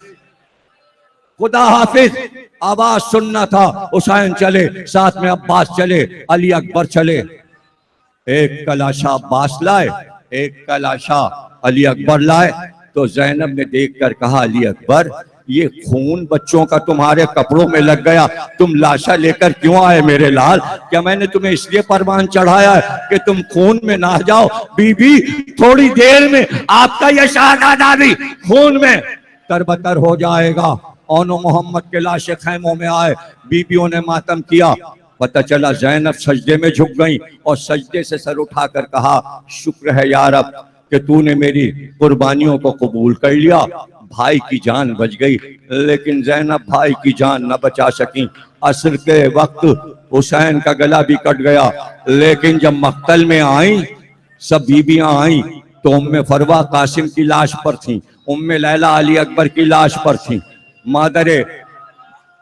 खुदा हाफिज। आवाज सुनना था। हुसैन चले, साथ में अब्बास चले, अली अकबर चले। एक कलाशा अब्बास लाए, एक कलाशा अली अकबर लाए। तो जैनब ने देखकर कहा अली अकबर ये खून बच्चों का तुम्हारे कपड़ों में लग गया, तुम लाशा लेकर क्यों आए मेरे लाल? क्या मैंने तुम्हें इसलिए परवान चढ़ाया है कि तुम खून में ना जाओ? बीबी थोड़ी देर में आपका यह शहजादा भी खून में तरबतर हो जाएगा। ओनो मोहम्मद के लाशें खैमों में आए, बीबियों ने मातम किया। पता चला जैनब सजदे में झुक गई और सजदे से सर उठाकर कहा शुक्र है या रब कि तूने मेरी कुर्बानियों को कबूल कर लिया। भाई की जान बच गई, लेकिन जैनब भाई की जान न बचा सकी। असर के वक्त हुसैन का गला भी कट गया। लेकिन जब मक्तल में आई, सब बीबियां आई, तो उम्मे फरवा कासिम की लाश पर थी, उम्मे लैला अली अकबर की लाश पर थी, मादरे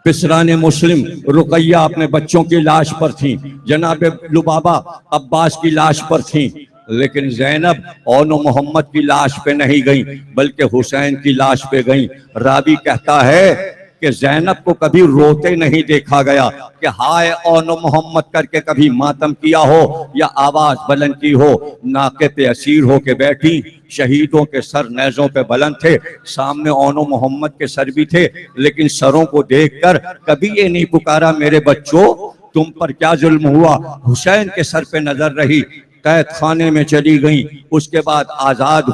बिसराने मुस्लिम रुकैया अपने बच्चों की लाश पर थी, जनाब लुबाबा अब्बास की लाश पर थी, लेकिन जैनब औनो मोहम्मद की लाश पे नहीं गई बल्कि हुसैन की लाश पे गई। रावी कहता है कि जैनब को कभी रोते नहीं देखा गया कि हाय औनो मोहम्मद करके कभी मातम किया हो या आवाज बुलंद की हो। नाके पे असीर हो के बैठी, शहीदों के सर नेज़ों पे बुलंद थे, सामने औनो मोहम्मद के सर भी थे, लेकिन सरों को देखकर कभी ये नहीं पुकारा मेरे बच्चों तुम पर क्या जुल्म हुआ। हुसैन के सर पे नजर रही, कैद खाने में चली गई, उसके बाद आजाद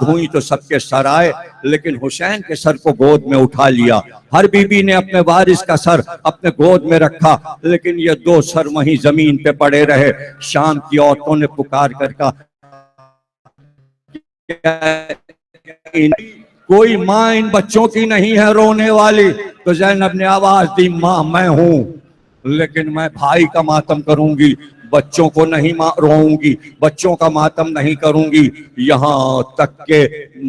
हुई तो सबके सर आए, लेकिन हुसैन के सर को गोद में उठा लिया। हर बीबी ने अपने वारिस का सर अपने गोद में रखा, लेकिन ये दो सर वहीं जमीन पे पड़े रहे। शाम की औरतों ने पुकार कर कहा कोई माँ इन बच्चों की नहीं है रोने वाली। तो जैनब ने आवाज दी माँ मैं हूं, लेकिन मैं भाई का मातम करूंगी, बच्चों को नहीं रोऊंगी, बच्चों का मातम नहीं करूंगी। यहाँ तक के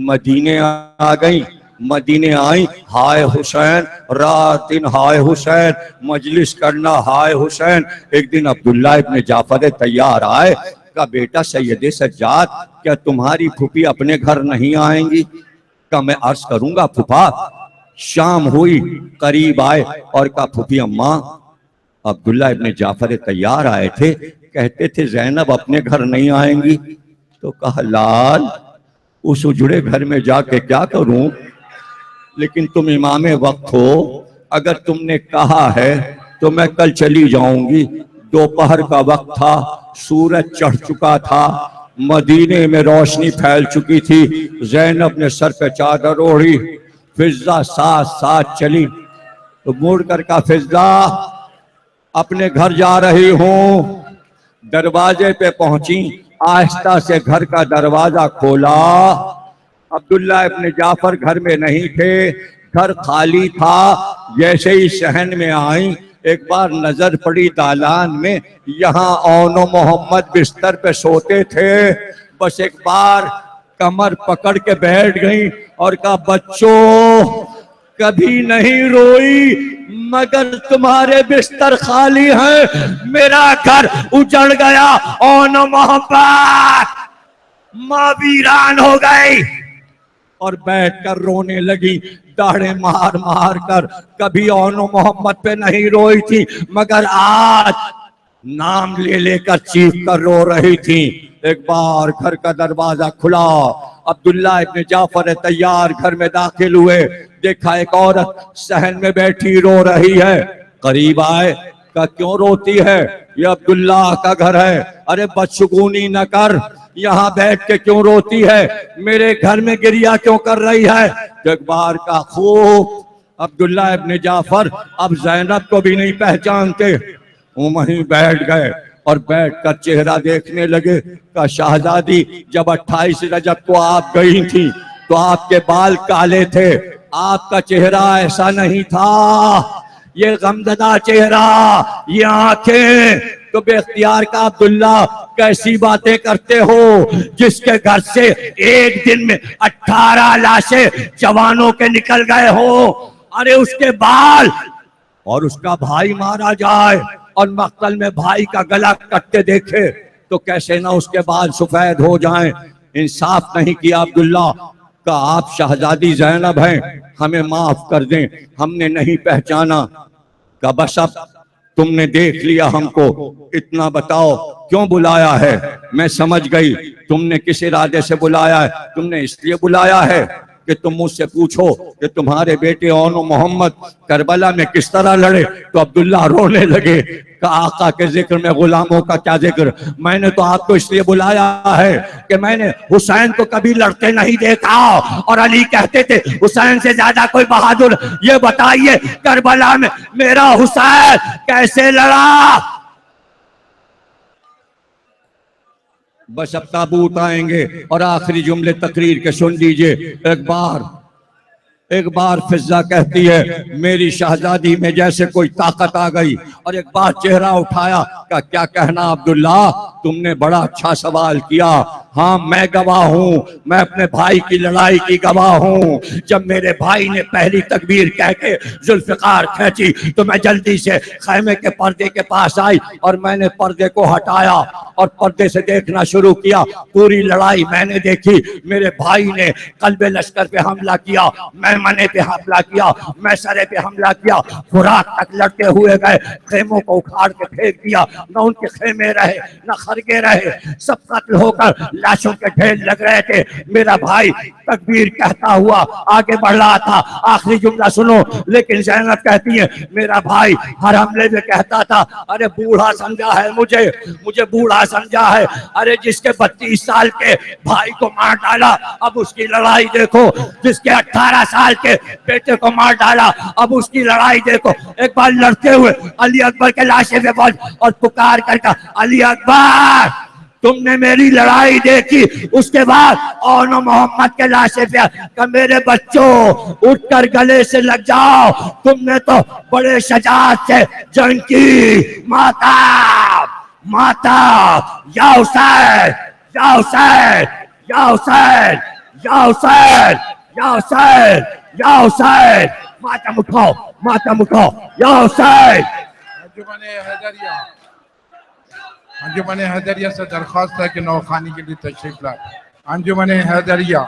मदीने आ गई, मदीने आई, हाय हुसैन, रात दिन हाय हुसैन, मजलिस करना हाय हुसैन। एक दिन अब्दुल्ला इब्न जाफर तैयार आए, का बेटा सैयदे सज्जाद क्या तुम्हारी फूफी अपने घर नहीं आएंगी? का मैं अर्ज करूंगा फूफा। शाम हुई, करीब आए और का फूफी अम्मा। अब्दुल्ला इब्न जाफर तैयार आए थे, कहते थे जैनब अपने घर नहीं आएंगी। तो कहा लाल उस उजड़े घर में जाके क्या करूं, लेकिन तुम इमामे वक्त हो, अगर तुमने कहा है तो मैं कल चली जाऊंगी। दोपहर का वक्त था, सूरज चढ़ चुका था, मदीने में रोशनी फैल चुकी थी। जैनब ने सर पे चादर ओढ़ी, फिजा साथ साथ चली। तो मुड़ कर का फिजा अपने घर जा रही हूं। दरवाजे पे पहुंची, आहिस्ता से घर का दरवाजा खोला। अब्दुल्ला इब्न जाफर घर में नहीं थे, घर खाली था। जैसे ही सहन में आई, एक बार नजर पड़ी दालान में, यहाँ औनो मोहम्मद बिस्तर पे सोते थे। बस एक बार कमर पकड़ के बैठ गई और कहा बच्चों कभी नहीं रोई मगर तुम्हारे बिस्तर खाली हैं, मेरा घर उजड़ गया, औनो मोहम्मद मां वीरान हो गई। और बैठकर रोने लगी, दाढ़े मार मार कर। कभी औनो मोहम्मद पे नहीं रोई थी, मगर आज नाम ले लेकर चीख कर रो रही थी। एक बार घर का दरवाजा खुला, अब्दुल्ला इब्न जाफर तैयार घर में दाखिल हुए। देखा एक औरत सहन में बैठी रो रही है। करीब आए, का क्यों रोती है? ये अब्दुल्ला का घर है। अरे बदशगुनी न कर, यहाँ बैठ के क्यों रोती है? मेरे घर में गिरिया क्यों कर रही है? एक बार का खूब अब्दुल्ला इब्न जाफर अब जैनब को भी नहीं पहचानते, वो वहीं बैठ गए और बैठकर चेहरा देखने लगे। का शाहजादी जब 28 रजब को आप गई थी तो आपके बाल काले थे, आपका चेहरा ऐसा नहीं था। ये गमज़दा चेहरा, ये आंखें, तो बेख्तियार का अब्दुल्ला कैसी बातें करते हो? जिसके घर से एक दिन में 18 लाशें जवानों के निकल गए हो। अरे उसके बाल और उसका भाई मारा जाए और मक्तल में भाई का गला कटते देखे तो कैसे ना उसके बाल सफेद हो जाएं। इंसाफ नहीं किया अब्दुल्ला का। आप शहजादी जैनब हैं, हमें माफ कर दें, हमने नहीं पहचाना। का बस अब तुमने देख लिया हमको, इतना बताओ क्यों बुलाया है? मैं समझ गई तुमने किस इरादे से बुलाया है। तुमने इसलिए बुलाया है कि तुम मुझसे पूछो कि तुम्हारे बेटे औनो मोहम्मद करबला में किस तरह लड़े। तो अब्दुल्ला रोने लगे कि आका के जिक्र में गुलामों का क्या जिक्र। मैंने तो आपको इसलिए बुलाया है कि मैंने हुसैन को कभी लड़ते नहीं देखा। और अली कहते थे हुसैन से ज्यादा कोई बहादुर। ये बताइए करबला में मेरा हुसैन कैसे लड़ा? बस अब ताबूत आएंगे और आखिरी जुमले तकरीर के सुन लीजिए। एक बार फिजा कहती है मेरी शहजादी में जैसे कोई ताकत आ गई। और एक बार चेहरा उठाया, क्या कहना अब्दुल्ला, तुमने बड़ा अच्छा सवाल किया। हाँ मैं गवाह हूँ, मैं अपने भाई की लड़ाई की गवाह हूँ। जब मेरे भाई ने पहली तकबीर कह के जुल्फ़िकार खींची तो मैं जल्दी से खैमे के पर्दे के पास आई और मैंने पर्दे को हटाया और पर्दे से देखना शुरू किया। पूरी लड़ाई मैंने देखी। मेरे भाई ने कल्बे लश्कर पे हमला किया, मैमने पे हमला किया, मैसरे पे हमला किया, खुराक तक लड़ते हुए गए, खेमों को उखाड़ के फेंक दिया। न उनके खेमे रहे न खरगे रहे, सब कत्ल होकर लाशों के ढेर लग रहे थे। मेरा भाई तकबीर कहता हुआ आगे बढ़ रहा था। आखिरी जुमला सुनो, लेकिन ज़ैनब कहती है मेरा भाई हर हमले में कहता था अरे बूढ़ा समझा है मुझे बूढ़ा समझा है। अरे जिसके 32 साल के भाई को मार डाला अब उसकी लड़ाई देखो, जिसके 18 साल के बेटे को मार डाला अब उसकी लड़ाई देखो। एक बार लड़ते हुए अली अकबर के लाशे पे पहुंच और पुकार कर अली अकबर तुमने मेरी लड़ाई देखी, उसके बाद और मोहम्मद के लाशे पे कि मेरे बच्चों उठकर गले से लग जाओ, तुमने तो बड़े शजात से जंग की। माता माता या हुसैन या हुसैन या हुसैन या हुसैन या हुसैन या हुसैन, मातम उठाओ या हुसैन। अंजुमन हैदरिया से दरख्वास्त है कि नौखानी के लिए तशरीफ लाए। अंजुमन हैदरिया